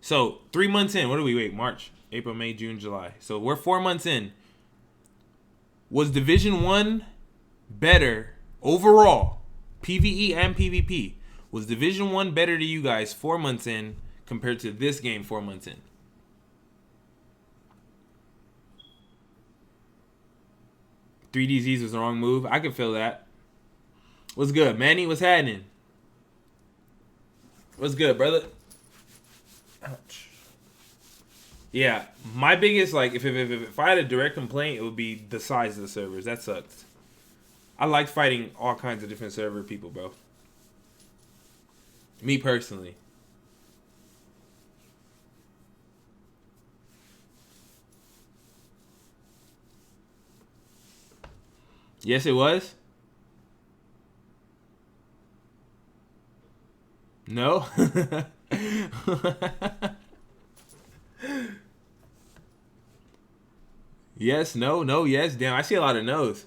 So, 3 months in. What do we wait? March, April, May, June, July. So, we're 4 months in. Was Division 1 better overall? PvE and PvP. Was Division 1 better to you guys 4 months in compared to this game 4 months in? $3DZs was the wrong move. I can feel that. What's good, Manny? What's happening? What's good, brother? Ouch. Yeah, my biggest, like, if I had a direct complaint, it would be the size of the servers. That sucks. I like fighting all kinds of different server people, bro. Me personally. Yes, it was. No. Yes, no, no, yes. Damn, I see a lot of no's.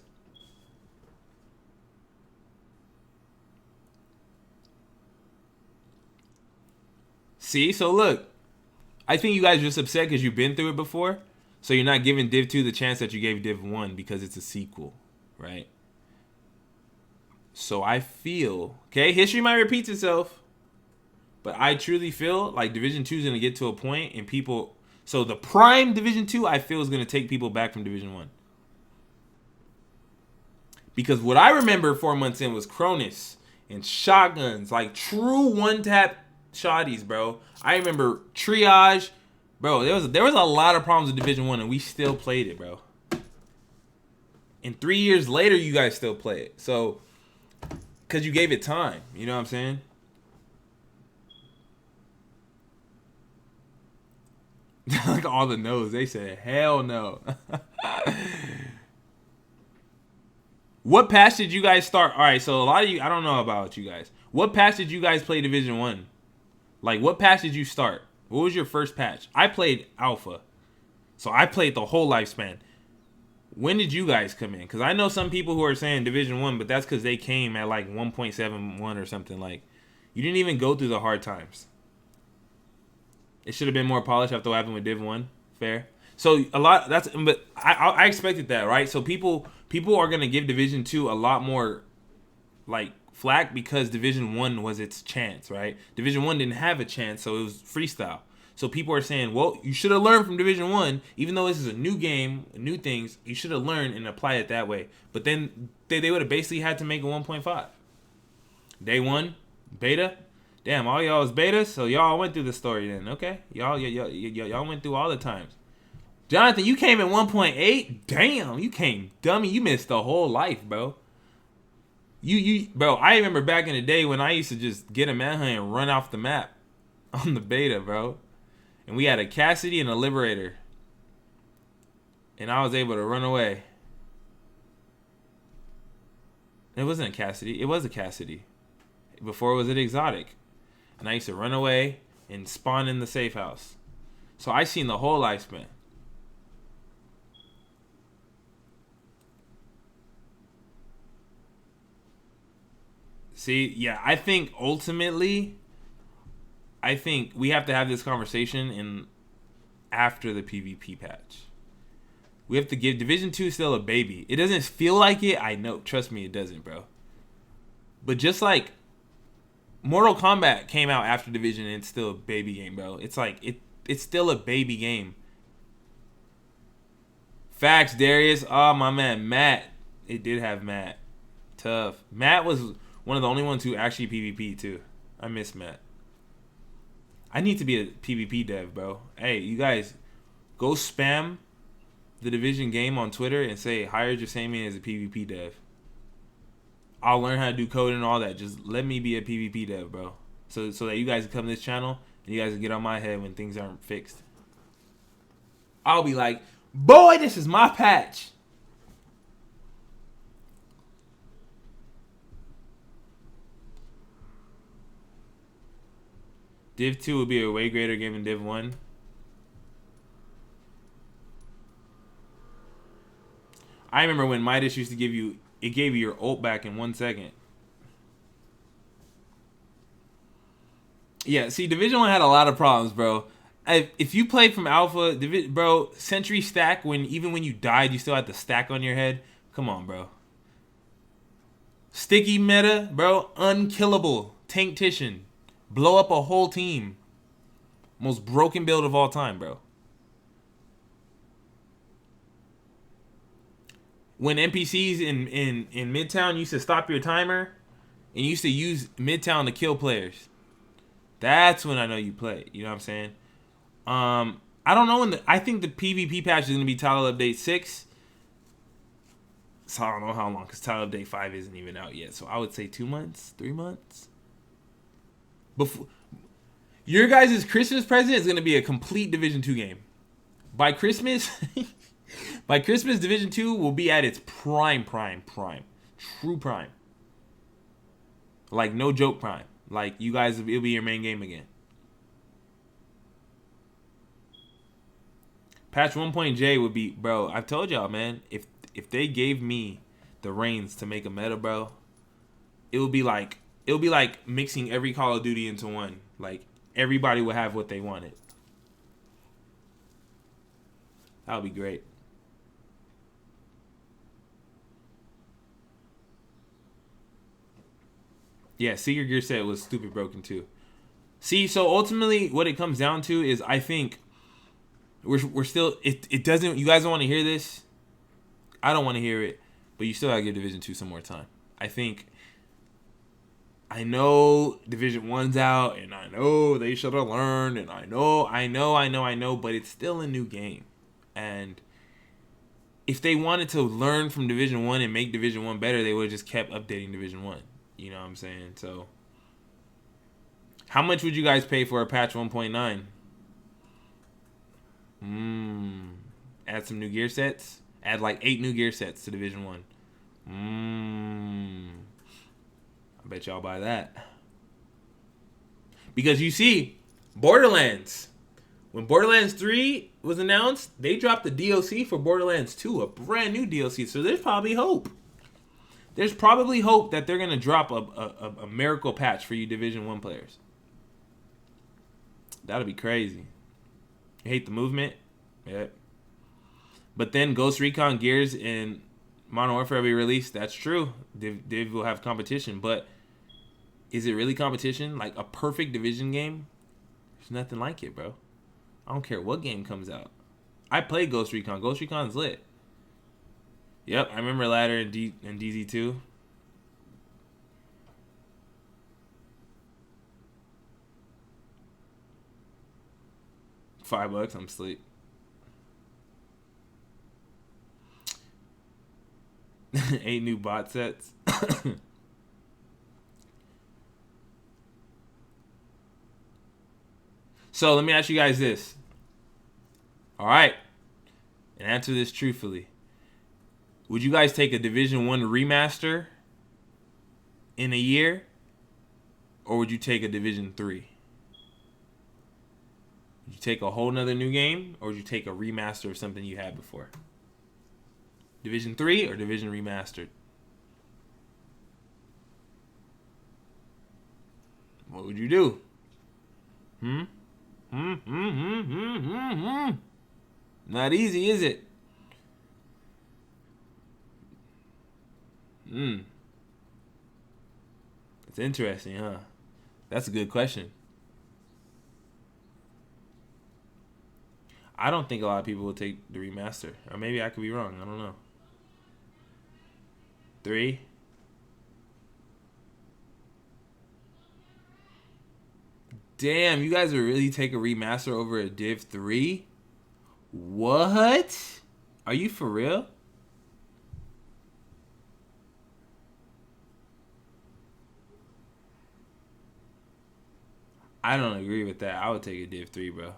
See, so look, I think you guys are just upset because you've been through it before, so you're not giving Div 2 the chance that you gave Div 1 because it's a sequel, right? So I feel, okay, history might repeat itself, but I truly feel like Division 2 is going to get to a point and people, so the prime Division 2 I feel is going to take people back from Division 1. Because what I remember 4 months in was Cronus and shotguns, like true one-tap shotties, bro. I remember triage, bro. There was a lot of problems with Division 1 and we still played it, bro. And 3 years later, you guys still play it. So, because you gave it time. You know what I'm saying? Like all the no's. They said, hell no. What patch did you guys start? All right, so a lot of you, I don't know about you guys. What patch did you guys play Division 1? Like, what patch did you start? What was your first patch? I played Alpha. So I played the whole lifespan. When did you guys come in? Because I know some people who are saying Division 1, but that's because they came at like 1.71 or something. Like, you didn't even go through the hard times. It should have been more polished after what happened with Div 1. Fair. So a lot, but I expected that, right? So people are going to give Division 2 a lot more like flack because Division 1 was its chance, right? Division 1 didn't have a chance, so it was freestyle. So people are saying, well, you should have learned from Division 1, even though this is a new game, new things, you should have learned and applied it that way. But then they would have basically had to make a 1.5. Day 1, beta. Damn, all y'all was beta, so y'all went through the story then, okay? Y'all went through all the times. Jonathan, you came in 1.8? Damn, you came dummy. You missed the whole life, bro. Bro, I remember back in the day when I used to just get a manhunt and run off the map on the beta, bro. And we had a Cassidy and a Liberator. And I was able to run away. It wasn't a Cassidy. It was a Cassidy. Before it was an exotic. And I used to run away and spawn in the safe house. So I seen the whole lifespan. See, yeah, I think ultimately, we have to have this conversation after the PvP patch. We have to give Division 2 still a baby. It doesn't feel like it. I know. Trust me, it doesn't, bro. But just like Mortal Kombat came out after Division and it's still a baby game, bro. It's like it's still a baby game. Facts, Darius. Oh, my man, Matt. It did have Matt. Tough. Matt was one of the only ones who actually PvP too. I miss Matt. I need to be a PvP dev, bro. Hey, you guys, go spam the Division game on Twitter and say, hire Jesimein as a PvP dev. I'll learn how to do coding and all that. Just let me be a PvP dev, bro. So that you guys can come to this channel and you guys can get on my head when things aren't fixed. I'll be like, boy, this is my patch. Div 2 would be a way greater game than Div 1. I remember when Midas used to give you your ult back in 1 second. Yeah, see, Division 1 had a lot of problems, bro. If you played from Alpha, bro, Sentry stack, even when you died, you still had the stack on your head. Come on, bro. Sticky meta, bro, unkillable. Tanktician. Blow up a whole team. Most broken build of all time, bro. When NPCs in Midtown used to stop your timer and used to use Midtown to kill players. That's when I know you play. You know what I'm saying? I don't know I think the PvP patch is going to be title update 6. So I don't know how long because title update 5 isn't even out yet. So I would say 2 months, 3 months. Before your guys' Christmas present is going to be a complete Division 2 game. By Christmas, Division 2 will be at its prime. True prime. Like, no joke prime. Like, you guys, it'll be your main game again. Patch 1.J would be, bro, I've told y'all, man, if they gave me the reins to make a meta, bro, it would be like mixing every Call of Duty into one. Like, everybody would have what they wanted. That would be great. Yeah, Seeker Gear set was stupid broken too. See, so ultimately what it comes down to is I think we're still it doesn't, you guys don't want to hear this. I don't want to hear it, but you still gotta give Division 2 some more time. I know Division 1's out, and I know they should have learned, and I know, but it's still a new game. And if they wanted to learn from Division 1 and make Division 1 better, they would have just kept updating Division 1. You know what I'm saying? So, how much would you guys pay for a patch 1.9? Add some new gear sets? Add like 8 new gear sets to Division 1. I bet y'all buy that. Because you see, Borderlands. When Borderlands 3 was announced, they dropped the DLC for Borderlands 2, a brand new DLC. So there's probably hope. There's probably hope that they're going to drop a miracle patch for you Division 1 players. That'll be crazy. You hate the movement? Yeah. But then Ghost Recon Gears and Modern Warfare will be released. That's true. Div will have competition. But is it really competition? Like a perfect Division game? There's nothing like it, bro. I don't care what game comes out. I played Ghost Recon. Ghost Recon's lit. Yep, I remember Ladder and DZ2. $5, I'm asleep. 8 new bot sets. So let me ask you guys this. All right. And answer this truthfully. Would you guys take a Division 1 remaster in a year? Or would you take a Division 3? Would you take a whole nother new game? Or would you take a remaster of something you had before? Division 3 or Division Remastered? What would you do? Not easy, is it? It's interesting, huh? That's a good question. I don't think a lot of people will take the remaster. Or maybe I could be wrong. I don't know. 3? Damn, you guys would really take a remaster over a Div 3? What? Are you for real? I don't agree with that. I would take a Div 3, bro.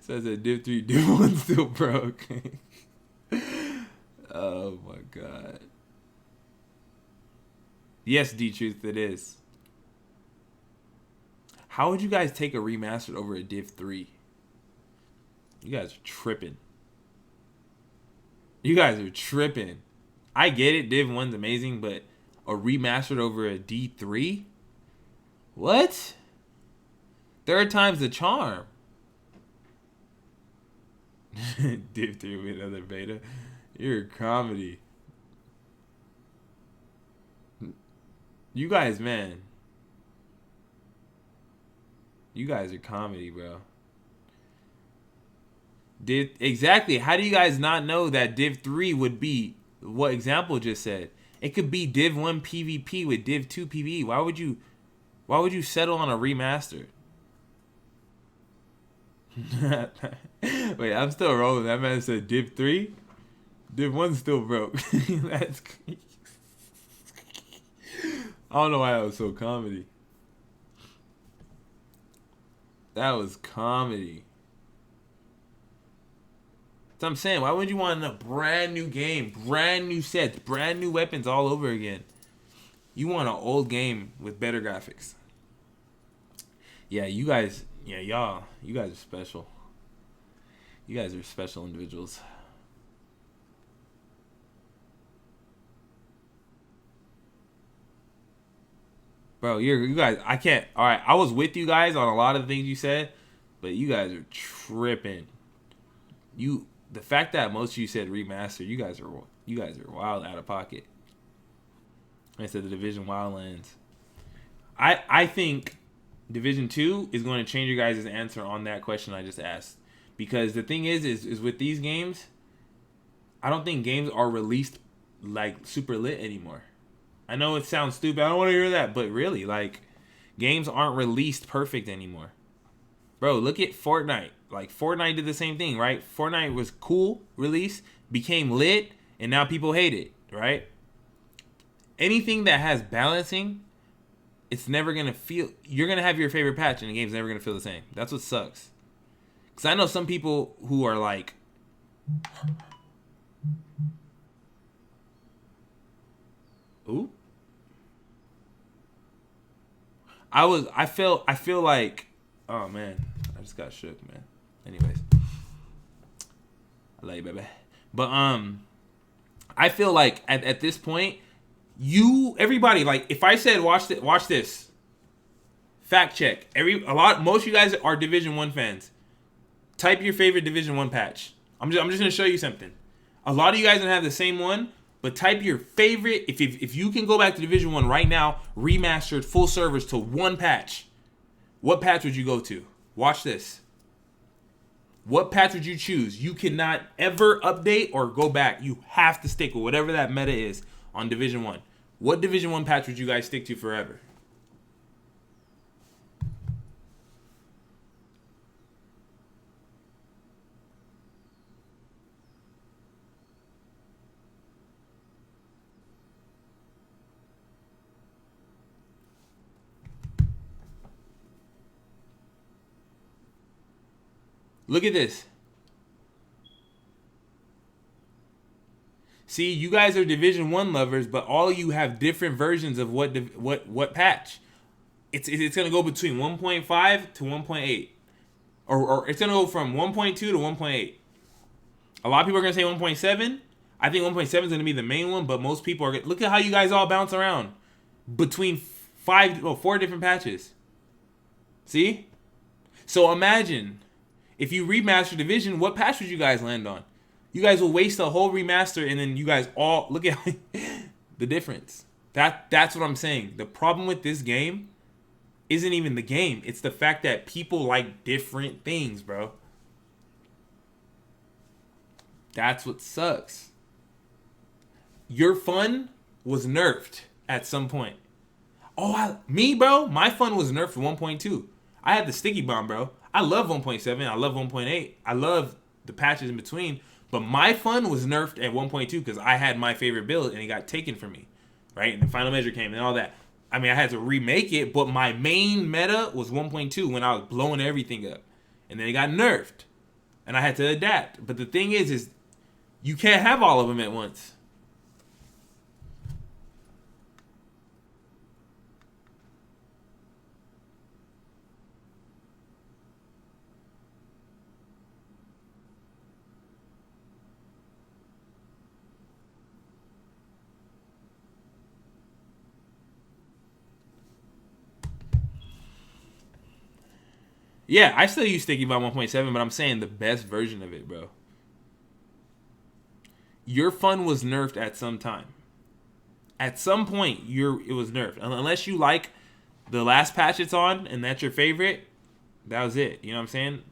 Says that Div 3, Div 1 still broke. Oh my god. Yes, D-Truth, it is. How would you guys take a remastered over a Div 3? You guys are tripping. You guys are tripping. I get it, Div 1's amazing, but a remastered over a D3? What? Third time's the charm. Div 3 with another beta. You're a comedy. You guys, man. You guys are comedy, bro. Exactly. How do you guys not know that Div 3 would be what example just said? It could be Div 1 PvP with Div 2 PvE. Why would you settle on a remaster? Wait, I'm still rolling. That man said Div 3? Div 1 still broke. That's crazy. I don't know why that was so comedy. That was comedy. So I'm saying, why would you want a brand new game, brand new sets, brand new weapons all over again? You want an old game with better graphics. Yeah, you guys, y'all, you guys are special. You guys are special individuals. Bro, you guys, I can't. All right, I was with you guys on a lot of the things you said, but you guys are tripping. The fact that most of you said remaster, you guys are wild out of pocket. I said the Division Wildlands. I think Division 2 is going to change your guys' answer on that question I just asked. Because the thing is with these games, I don't think games are released like super lit anymore. I know it sounds stupid. I don't want to hear that. But really, like, games aren't released perfect anymore. Bro, look at Fortnite. Like, Fortnite did the same thing, right? Fortnite was cool, release, became lit, and now people hate it, right? Anything that has balancing, it's never going to feel... You're going to have your favorite patch, and the game's never going to feel the same. That's what sucks. Because I know some people who are like... Ooh. I feel like, oh man, I just got shook, man. Anyways, I love you, baby. But I feel like at this point, everybody, like, if I said watch this, fact check. Most of you guys are Division 1 fans. Type your favorite Division 1 patch. I'm just gonna show you something. A lot of you guys don't have the same one, but type your favorite. If you can go back to Division 1 right now, remastered full servers to one patch, what patch would you go to? Watch this. What patch would you choose? You cannot ever update or go back. You have to stick with whatever that meta is on Division 1. What Division 1 patch would you guys stick to forever? Look at this. See, you guys are Division 1 lovers, but all of you have different versions of what patch. It's gonna go between 1.5 to 1.8, or it's gonna go from 1.2 to 1.8. A lot of people are gonna say 1.7. I think 1.7 is gonna be the main one, but most people are gonna look at how you guys all bounce around between 4 different patches. See? So imagine if you remaster Division, what patch would you guys land on? You guys will waste a whole remaster, and then you guys all look at the difference. That's what I'm saying. The problem with this game isn't even the game. It's the fact that people like different things, bro. That's what sucks. Your fun was nerfed at some point. Me, bro, my fun was nerfed to 1.2. I had the sticky bomb, bro. I love 1.7. I love 1.8. I love the patches in between. But my fun was nerfed at 1.2 because I had my favorite build and it got taken from me. Right? And the final measure came and all that. I mean, I had to remake it, but my main meta was 1.2 when I was blowing everything up. And then it got nerfed. And I had to adapt. But the thing is you can't have all of them at once. Yeah, I still use Sticky Bomb 1.7, but I'm saying the best version of it, bro. Your fun was nerfed at some time. At some point, it was nerfed. Unless you like the last patch it's on and that's your favorite, that was it. You know what I'm saying?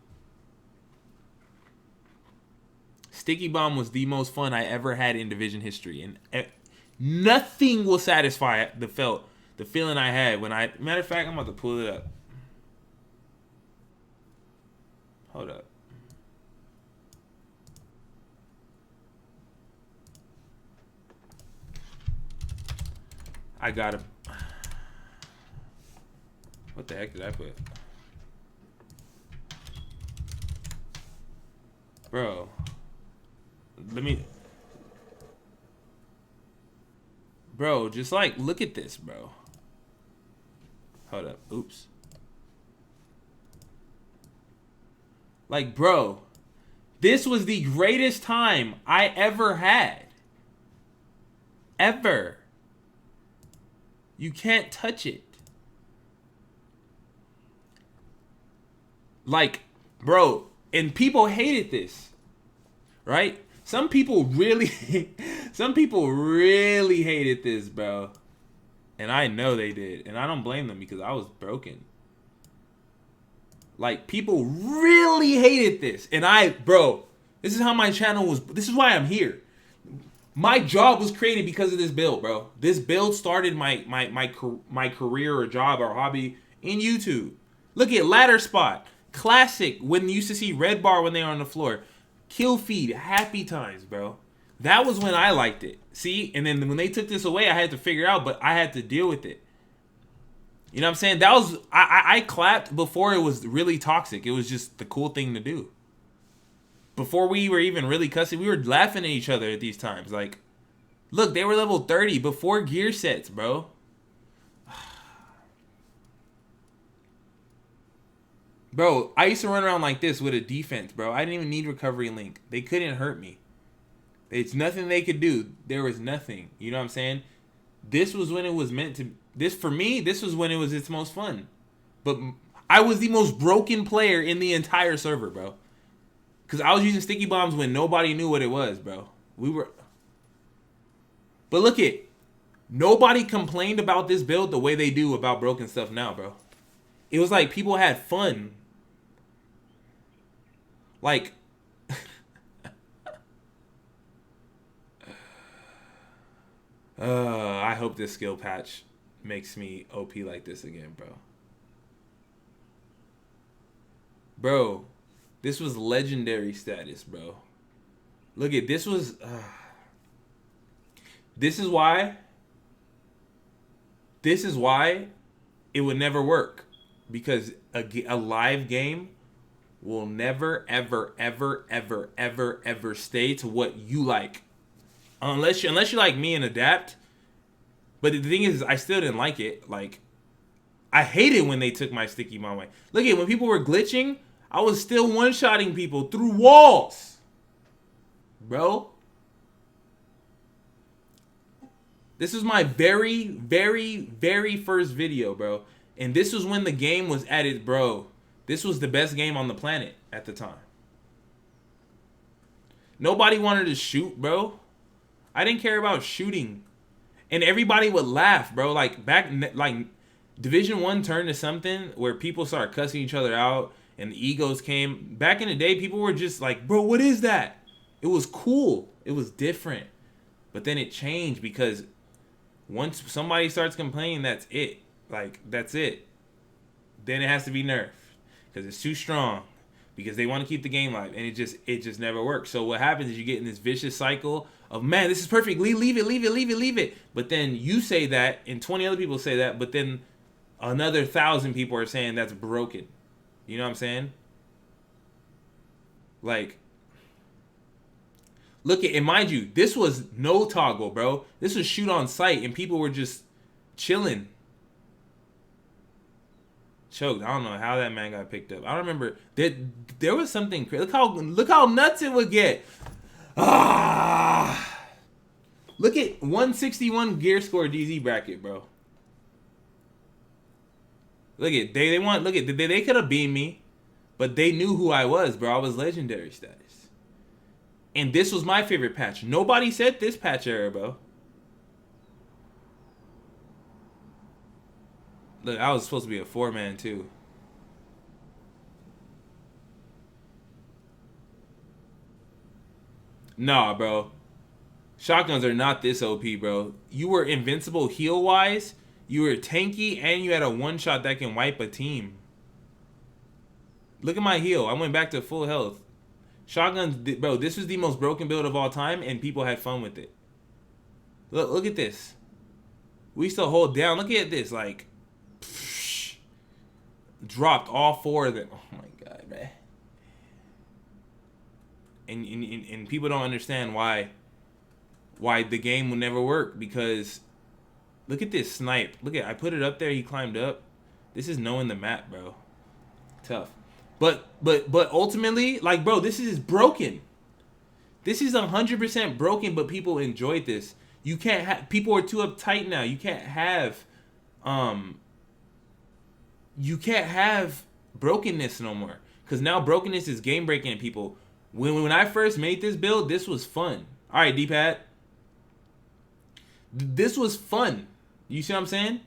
Sticky Bomb was the most fun I ever had in Division history, and nothing will satisfy the feeling I had when I. Matter of fact, I'm about to pull it up. Hold up. I got him. What the heck did I put? Bro. Bro, just like, look at this, bro. Hold up. Oops. Like, bro, this was the greatest time I ever had. Ever. You can't touch it. Like, bro, and people hated this. Right? Some people really hated this, bro. And I know they did. And I don't blame them because I was broken. Like, people really hated this. And bro, this is how my channel was. This is why I'm here. My job was created because of this build, bro. This build started my career or job or hobby in YouTube. Look at ladder spot. Classic when you used to see red bar when they were on the floor. Kill feed. Happy times, bro. That was when I liked it. See? And then when they took this away, I had to figure out, but I had to deal with it. You know what I'm saying? That was I clapped before it was really toxic. It was just the cool thing to do. Before we were even really cussing, we were laughing at each other at these times. Like, Look, they were level 30 before gear sets, bro. Bro, I used to run around like this with a defense, bro. I didn't even need recovery link. They couldn't hurt me. It's nothing they could do. There was nothing. You know what I'm saying? This was when it was meant to. This for me. This was when it was its most fun. But I was the most broken player in the entire server, bro. Because I was using sticky bombs when nobody knew what it was, bro. We were. But look it. Nobody complained about this build the way they do about broken stuff now, bro. It was like people had fun. Like. I hope this skill patch makes me OP like this again, bro. Bro, this was legendary status, bro. Look at this was. This is why. This is why it would never work, because a live game will never, ever, ever, ever, ever, ever stay to what you like. Unless you like me and adapt. But the thing is, I still didn't like it. Like, I hated when they took my sticky bomb away. Look at when people were glitching, I was still one-shotting people through walls. Bro. This was my very, very, very first video, bro. And this was when the game was at its, bro. This was the best game on the planet at the time. Nobody wanted to shoot, bro. I didn't care about shooting. And everybody would laugh, bro. Like, back, like, Division 1 turned to something where people started cussing each other out and the egos came. Back in the day, people were just like, bro, what is that? It was cool. It was different. But then it changed because once somebody starts complaining, that's it. Like, that's it. Then it has to be nerfed because it's too strong, because they want to keep the game live, and it just never works. So what happens is you get in this vicious cycle of, man, this is perfect, leave it. But then you say that, and 20 other people say that, but then another 1,000 people are saying that's broken. You know what I'm saying? Like, look at, and mind you, this was no toggle, bro. This was shoot on sight, and people were just chilling. Choked. I don't know how that man got picked up. I don't remember. There was something crazy. Look how nuts it would get. Look at 161 gear score DZ bracket, bro. Look at they could have beamed me, but they knew who I was, bro. I was legendary status. And this was my favorite patch. Nobody said this patch era, bro. Look, I was supposed to be a 4-man too. Nah, bro. Shotguns are not this OP, bro. You were invincible heal-wise. You were tanky, and you had a one-shot that can wipe a team. Look at my heal. I went back to full health. Shotguns, bro, this was the most broken build of all time, and people had fun with it. Look at this. We used to hold down. Look at this, like... dropped all 4 of them. Oh my god, man. And people don't understand why the game will never work, because look at this snipe. Look at, I put it up there, he climbed up. This is knowing the map, bro. Tough. But ultimately, like, bro, this is broken. This is 100% broken, but people enjoyed this. You can't have, people are too uptight now. You can't have brokenness no more, because now brokenness is game breaking in people. When I first made this build, this was fun. All right, D-pad, this was fun. You see what I'm saying?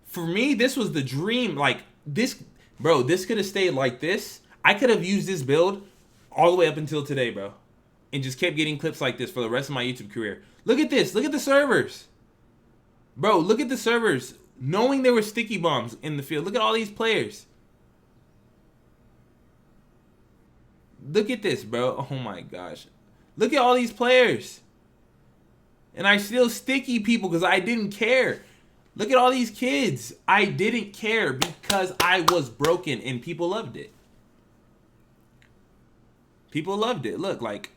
For me, this was the dream. Like, this, bro, this could have stayed like this. I could have used this build all the way up until today, bro, and just kept getting clips like this for the rest of my YouTube career. Look at this. Look at the servers, bro. Look at the servers. Knowing there were sticky bombs in the field. Look at all these players. Look at this, bro. Oh my gosh. Look at all these players. And I still sticky people because I didn't care. Look at all these kids. I didn't care because I was broken, and people loved it. People loved it. Look, like,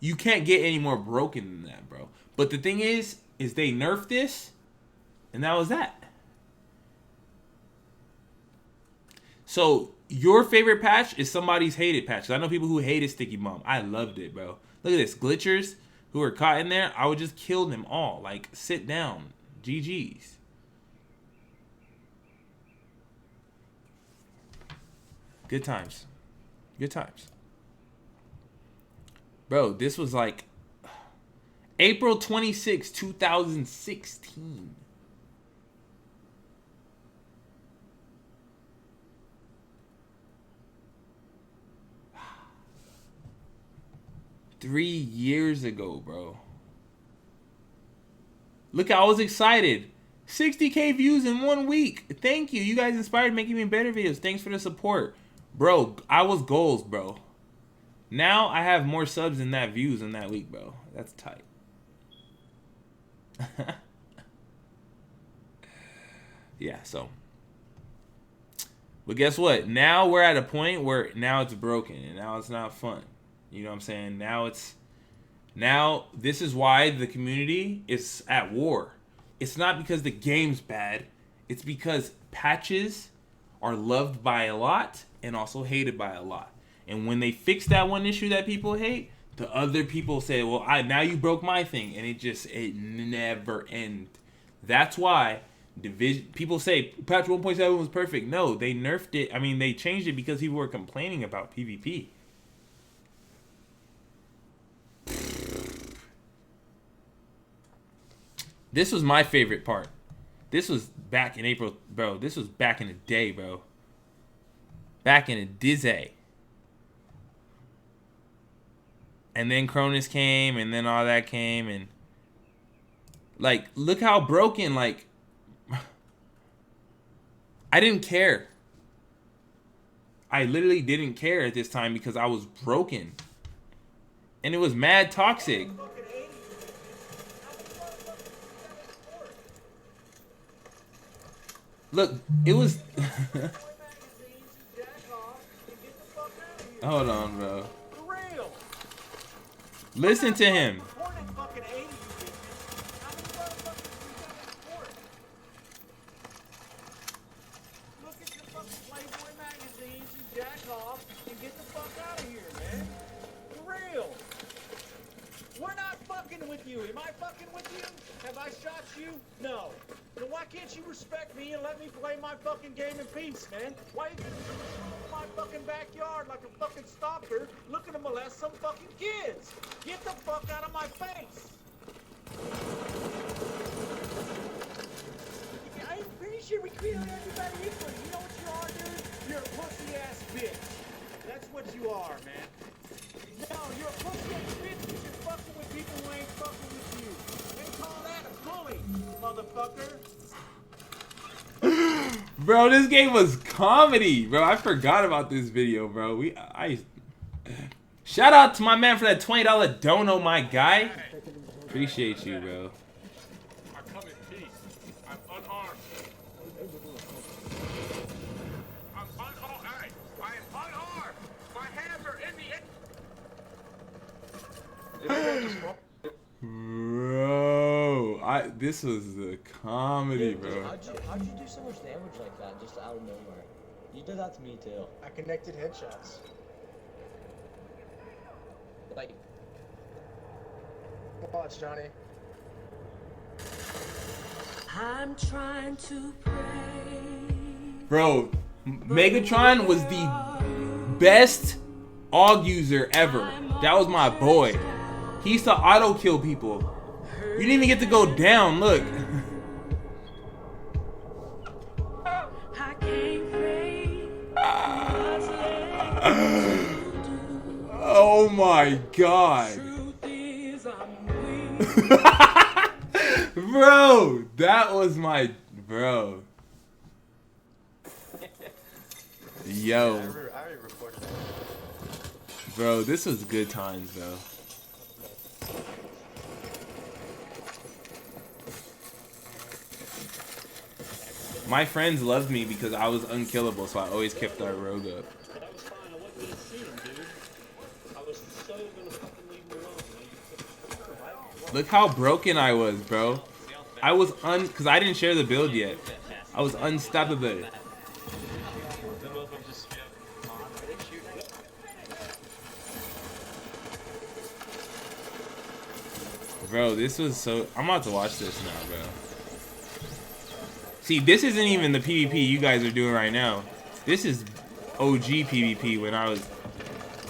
You can't get any more broken than that, bro. But the thing is they nerfed this, and that was that. So your favorite patch is somebody's hated patch. I know people who hated Sticky Bomb. I loved it, bro. Look at this. Glitchers who were caught in there, I would just kill them all. Like, sit down. GG's. Good times. Good times. Bro, this was like April 26, 2016. Three years ago, bro. Look, I was excited. 60K views in 1 week. Thank you. You guys inspired making me better videos. Thanks for the support. Bro, I was goals, bro. Now I have more subs than that views in that week, bro. That's tight. Yeah, so. But guess what? Now we're at a point where now it's broken and now it's not fun. You know what I'm saying? Now this is why the community is at war. It's not because the game's bad. It's because patches are loved by a lot and also hated by a lot. And when they fix that one issue that people hate, the other people say, well, now you broke my thing. And it never ends. That's why people say patch 1.7 was perfect. No, they nerfed it. I mean, they changed it because people were complaining about PvP. This was my favorite part. This was back in April, bro. This was back in the day, bro. Back in the dizzy. And then Cronus came, and then all that came, and like, look how broken, like, I didn't care. I literally didn't care at this time because I was broken. And it was mad toxic. Look, it was... Hold on, bro. Listen to him. Am I fucking with you? Have I shot you? No. Then why can't you respect me and let me play my fucking game in peace, man? Why you gonna in my fucking backyard like a fucking stalker looking to molest some fucking kids? Get the fuck out of my face! I'm pretty sure we treat everybody equally. You know what you are, dude? You're a pussy ass bitch. That's what you are, man. No, you're a pussy ass bitch because you're fucking with people who ain't fucking with you. They call that a bully, motherfucker. Bro, this game was comedy, bro. I forgot about this video, bro. Shout out to my man for that $20 dono, my guy. Appreciate you, bro. I come in peace. I'm unarmed. I'm unarmed. I am unarmed. My hands are in the air. Bro, this was a comedy, bro. How'd you do so much damage like that just out of nowhere? You did that to me too. I connected headshots. Like, watch, Johnny. I'm trying to pray. Bro, Megatron was the best AUG user ever. That was my boy. He used to auto kill people. You didn't even get to go down. Look. Oh my god. Bro, that was my bro. Yo. Bro, this was good times, bro. My friends loved me because I was unkillable, so I always kept our rogue up. That was fine. I wasn't gonna see him, dude. I was so gonna fucking leave him alone, man. Look how broken I was, bro. I was because I didn't share the build yet. I was unstoppable. Bro, this was so... I'm about to watch this now, bro. See, this isn't even the PvP you guys are doing right now. This is OG PvP when I was...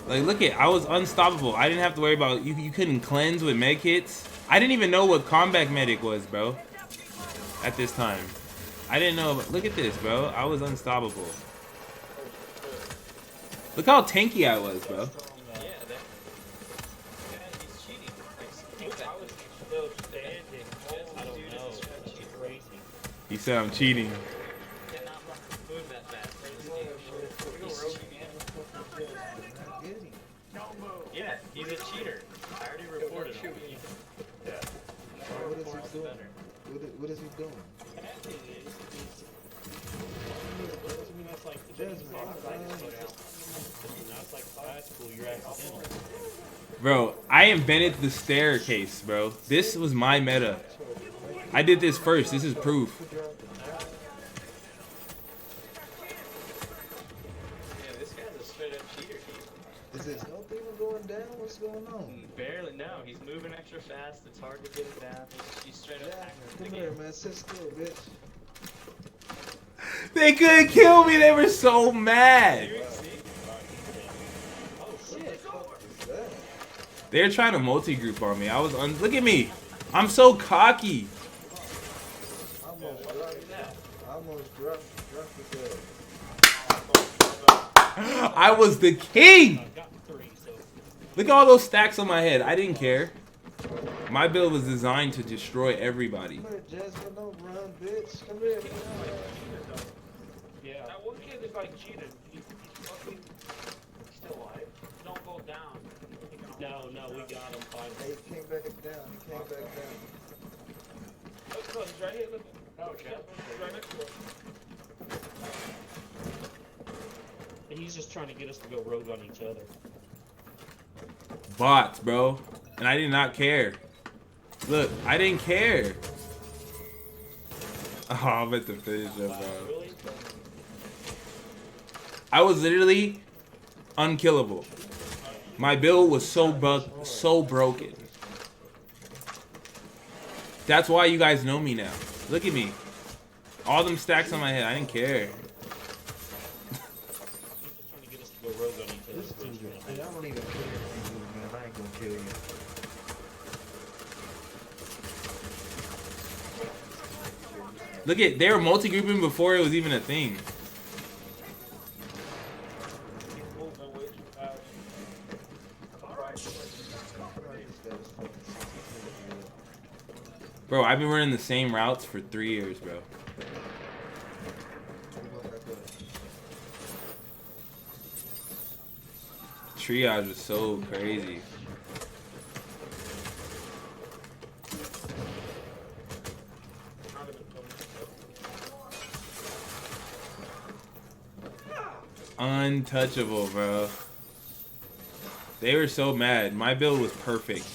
Like, look at... I was unstoppable. I didn't have to worry about... You couldn't cleanse with med kits. I didn't even know what combat medic was, bro. At this time. I didn't know... Look at this, bro. I was unstoppable. Look how tanky I was, bro. He said I'm cheating. Yeah, he's a cheater. I already reported him. Yeah. What is he doing? What is he doing? Bro, I invented the staircase, bro. This was my meta. I did this first. This is proof. Yeah, this guy's a straight up cheater. Is his health even going down? What's going on? Barely, no. He's moving extra fast. It's hard to get it down. He's straight up hacking the Come game. here, man. Sit still, bitch. They couldn't kill me. They were so mad. Oh, shit. What is that? They're trying to multi-group on me. Look at me. I'm so cocky. I almost dropped the gun. I was the king. Look at all those stacks on my head. I didn't care. My build was designed to destroy everybody. Come here, Jesimein. Don't run, bitch. Come here, man. Yeah. That one kid is like cheated. He's fucking still alive. Don't go down. No, we got him finally. Hey, he came back down. He came back down. Look, he's right here. Look. Oh, okay. He's right next to us. And he's just trying to get us to go rogue on each other. Bots, bro. And I did not care. Look, I didn't care. Oh, I'm about to finish up, bro. Really? I was literally unkillable. My build was so broken. That's why you guys know me now. Look at me. All them stacks on my head. I didn't care. He's just trying to get us to go rogue on each This other. dude, hey, I don't even care if you do, man. I ain't gonna kill you. Look at, they were multi-grouping before it was even a thing. Bro, I've been running the same routes for 3 years, bro. Triage was so crazy. Untouchable, bro. They were so mad. My build was perfect.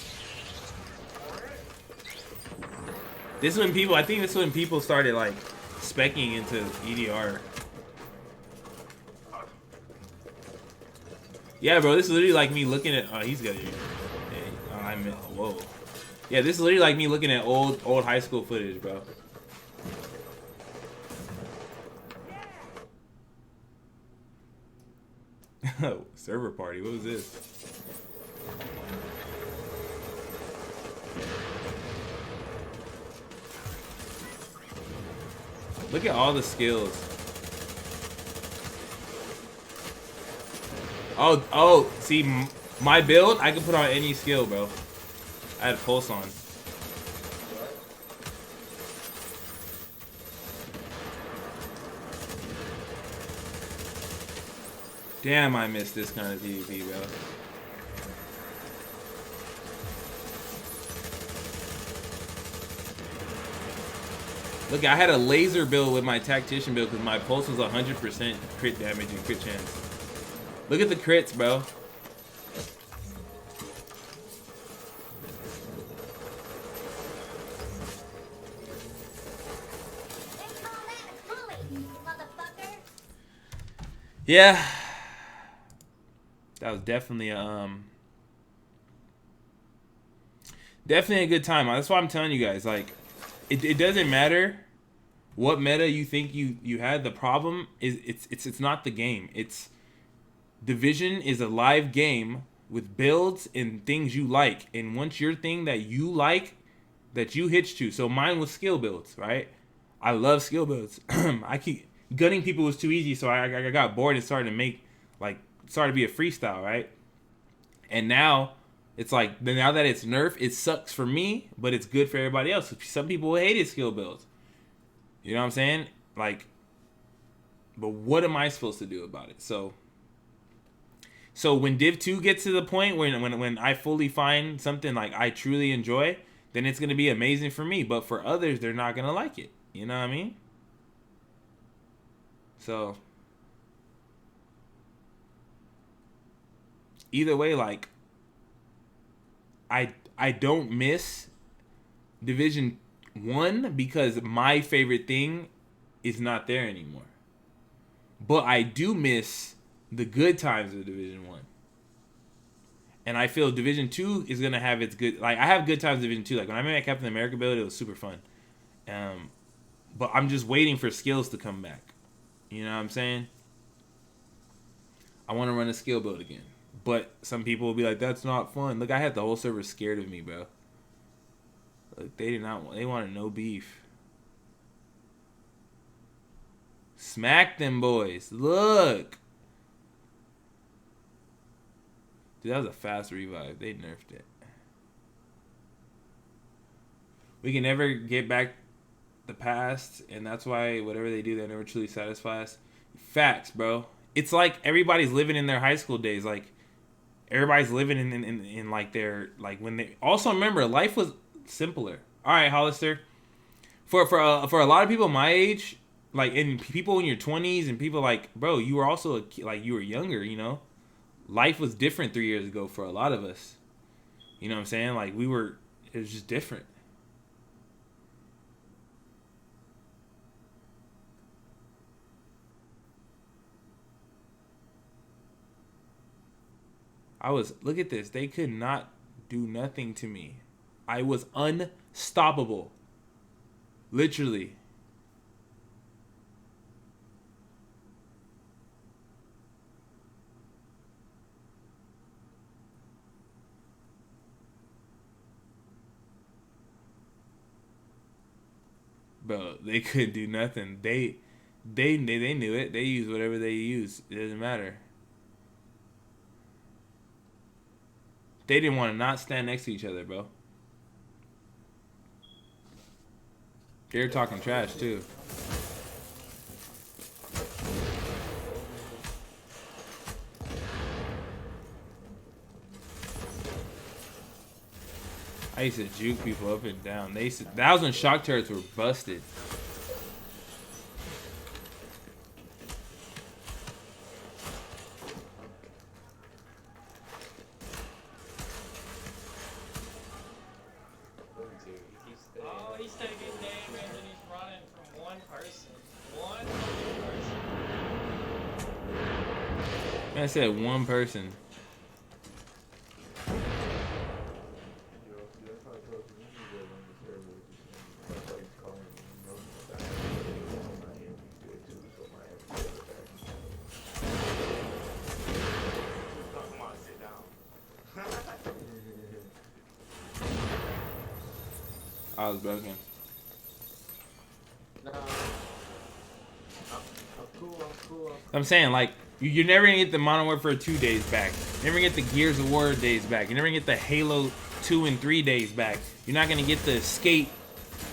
This is when people, I think this is when people started like speccing into EDR. Yeah, bro, this is literally like me looking at, oh, he's got it. Whoa. Yeah, this is literally like me looking at old high school footage, bro. Server party, what was this? Look at all the skills. Oh, see, my build, I can put on any skill, bro. I had pulse on. Damn, I missed this kind of PvP, bro. Look, I had a laser build with my tactician build because my pulse was 100% crit damage and crit chance. Look at the crits, bro. Yeah, that was definitely definitely a good time. That's why I'm telling you guys, like, it doesn't matter what meta you think you had. The problem is it's not the game. It's Division is a live game with builds and things you like, and once your thing that you like, that you hitch to. So mine was skill builds, right? I love skill builds. I keep gunning people was too easy, so I got bored and started to make started to be a freestyle, right? And now it's like, now that it's nerf, it sucks for me, but it's good for everybody else. Some people hated skill builds. You know what I'm saying? Like, but what am I supposed to do about it? So when Div 2 gets to the point when I fully find something like I truly enjoy, then it's gonna be amazing for me. But for others, they're not gonna like it. You know what I mean? So either way, like, I don't miss Division 1 because my favorite thing is not there anymore. But I do miss the good times of Division 1. And I feel Division 2 is going to have its good... Like, I have good times in Division 2. Like, when I made my Captain America build, it was super fun. But I'm just waiting for skills to come back. You know what I'm saying? I want to run a skill build again. But some people will be like, that's not fun. Look, I had the whole server scared of me, bro. Like, they did not want... They wanted no beef. Smack them boys. Look. Dude, that was a fast revive. They nerfed it. We can never get back the past, and that's why whatever they do, they never truly satisfy us. Facts, bro. It's like everybody's living in their high school days. Like, everybody's living in like their, like, when they... Also, remember, life was simpler. All right, Hollister. For a lot of people my age, like, and people in your 20s, and people like, bro, you were also like, you were younger, you know? Life was different 3 years ago for a lot of us. You know what I'm saying? Like, it was just different. Look at this. They could not do nothing to me. I was unstoppable. Literally. Bro, they couldn't do nothing. They knew it. They used whatever they used. It doesn't matter. They didn't want to not stand next to each other, bro. They're talking trash too. I used to juke people up and down. That was when shock turrets were busted. Oh, he's taking damage and he's running from one person. I said one person. I was broken. No. I'm cool. I'm saying, like, you're never gonna get the Modern Warfare 2 days back. You're never gonna get the Gears of War days back. You're never gonna get the Halo 2 and 3 days back. You're not gonna get the Skate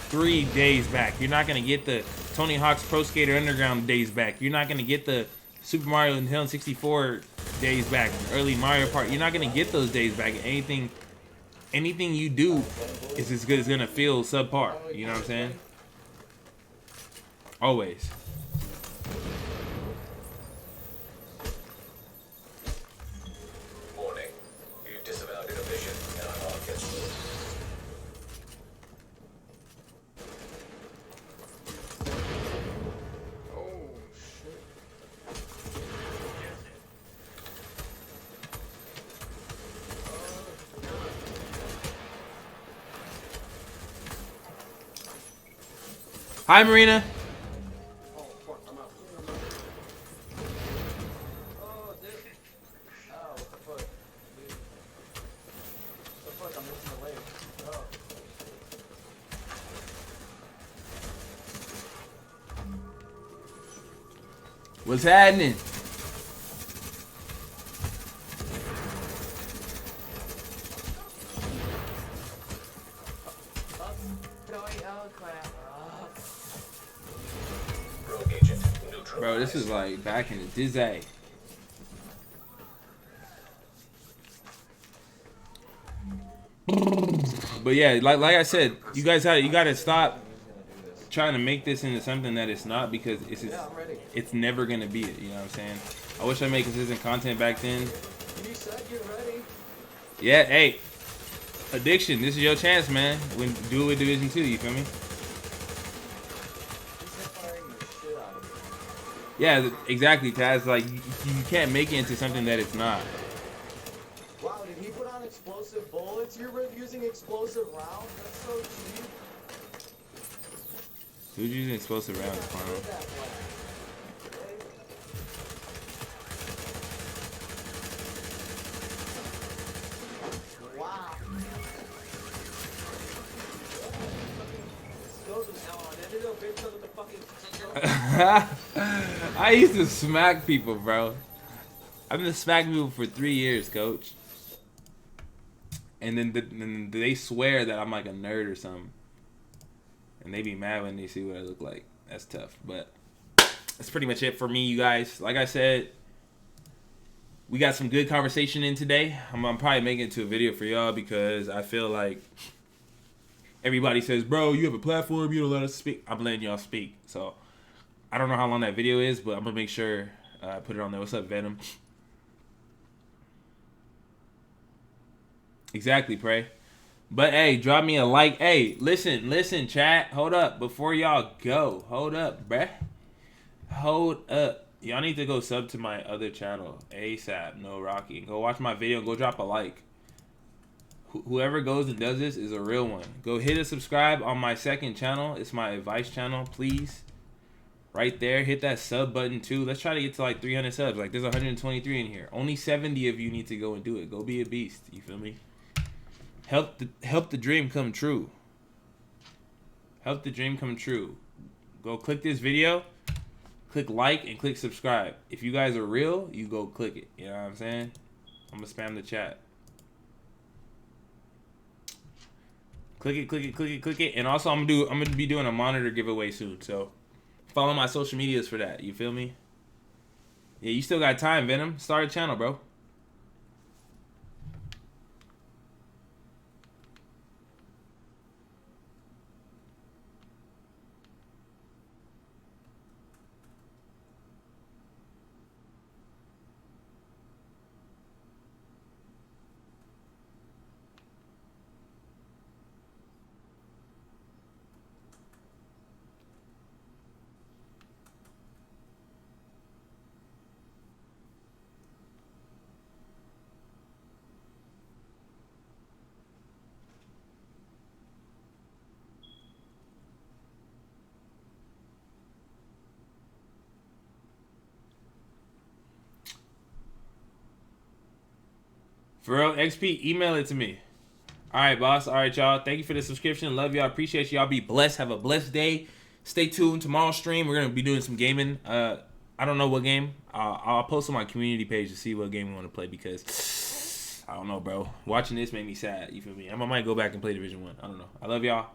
3 days back. You're not gonna get the Tony Hawk's Pro Skater Underground days back. You're not gonna get the Super Mario and Nintendo 64 days back. Early Mario Party. You're not gonna get those days back. Anything you do is as good as gonna feel subpar. You know what I'm saying? Always. Warning. You've disavowed inhibition in our markets. Oh, shit. Hi, Marina. Oh, fuck, I'm out. Oh, dude. Oh, what the fuck? Dude. What the fuck? I'm missing the leg. Oh. What's happening? Oh, crap. Rogue agent neutralized. Bro, this is like back in the dizzy. But yeah, like I said, you gotta stop trying to make this into something that it's not, because it's just, it's never gonna be it. You know what I'm saying? I wish I made consistent content back then. You said you're ready. Yeah, hey, addiction. This is your chance, man. When do it with Division 2. You feel me? Yeah, exactly, Taz. Like you can't make it into something that it's not. Wow, did he put on explosive bullets? You're using explosive rounds? That's so cheap. Who's using explosive rounds, Clown? Wow. I used to smack people, bro. I've been smacking people for 3 years, coach. And then they swear that I'm like a nerd or something. And they be mad when they see what I look like. That's tough. But that's pretty much it for me, you guys. Like I said, we got some good conversation in today. I'm probably making it to a video for y'all because I feel like everybody says, bro, you have a platform, you don't let us speak. I'm letting y'all speak. So I don't know how long that video is, but I'm going to make sure I put it on there. What's up, Venom? Exactly, Prey. But, hey, drop me a like. Hey, listen, chat. Hold up. Before y'all go. Hold up, bruh. Hold up. Y'all need to go sub to my other channel. ASAP. No Rocky. Go watch my video and go drop a like. Whoever goes and does this is a real one. Go hit a subscribe on my second channel. It's my advice channel, please. Right there. Hit that sub button, too. Let's try to get to, like, 300 subs. Like, there's 123 in here. Only 70 of you need to go and do it. Go be a beast. You feel me? Help the dream come true. Help the dream come true. Go click this video, click like, and click subscribe. If you guys are real, you go click it. You know what I'm saying? I'm gonna spam the chat. Click it. And also I'm gonna be doing a monitor giveaway soon. So follow my social medias for that. You feel me? Yeah, you still got time, Venom. Start a channel, bro. For real, XP, email it to me. All right, boss. All right, y'all. Thank you for the subscription. Love y'all. Appreciate y'all. Be blessed. Have a blessed day. Stay tuned. Tomorrow's stream, we're going to be doing some gaming. I don't know what game. I'll post on my community page to see what game we want to play because I don't know, bro. Watching this made me sad. You feel me? I might go back and play Division 1. I don't know. I love y'all.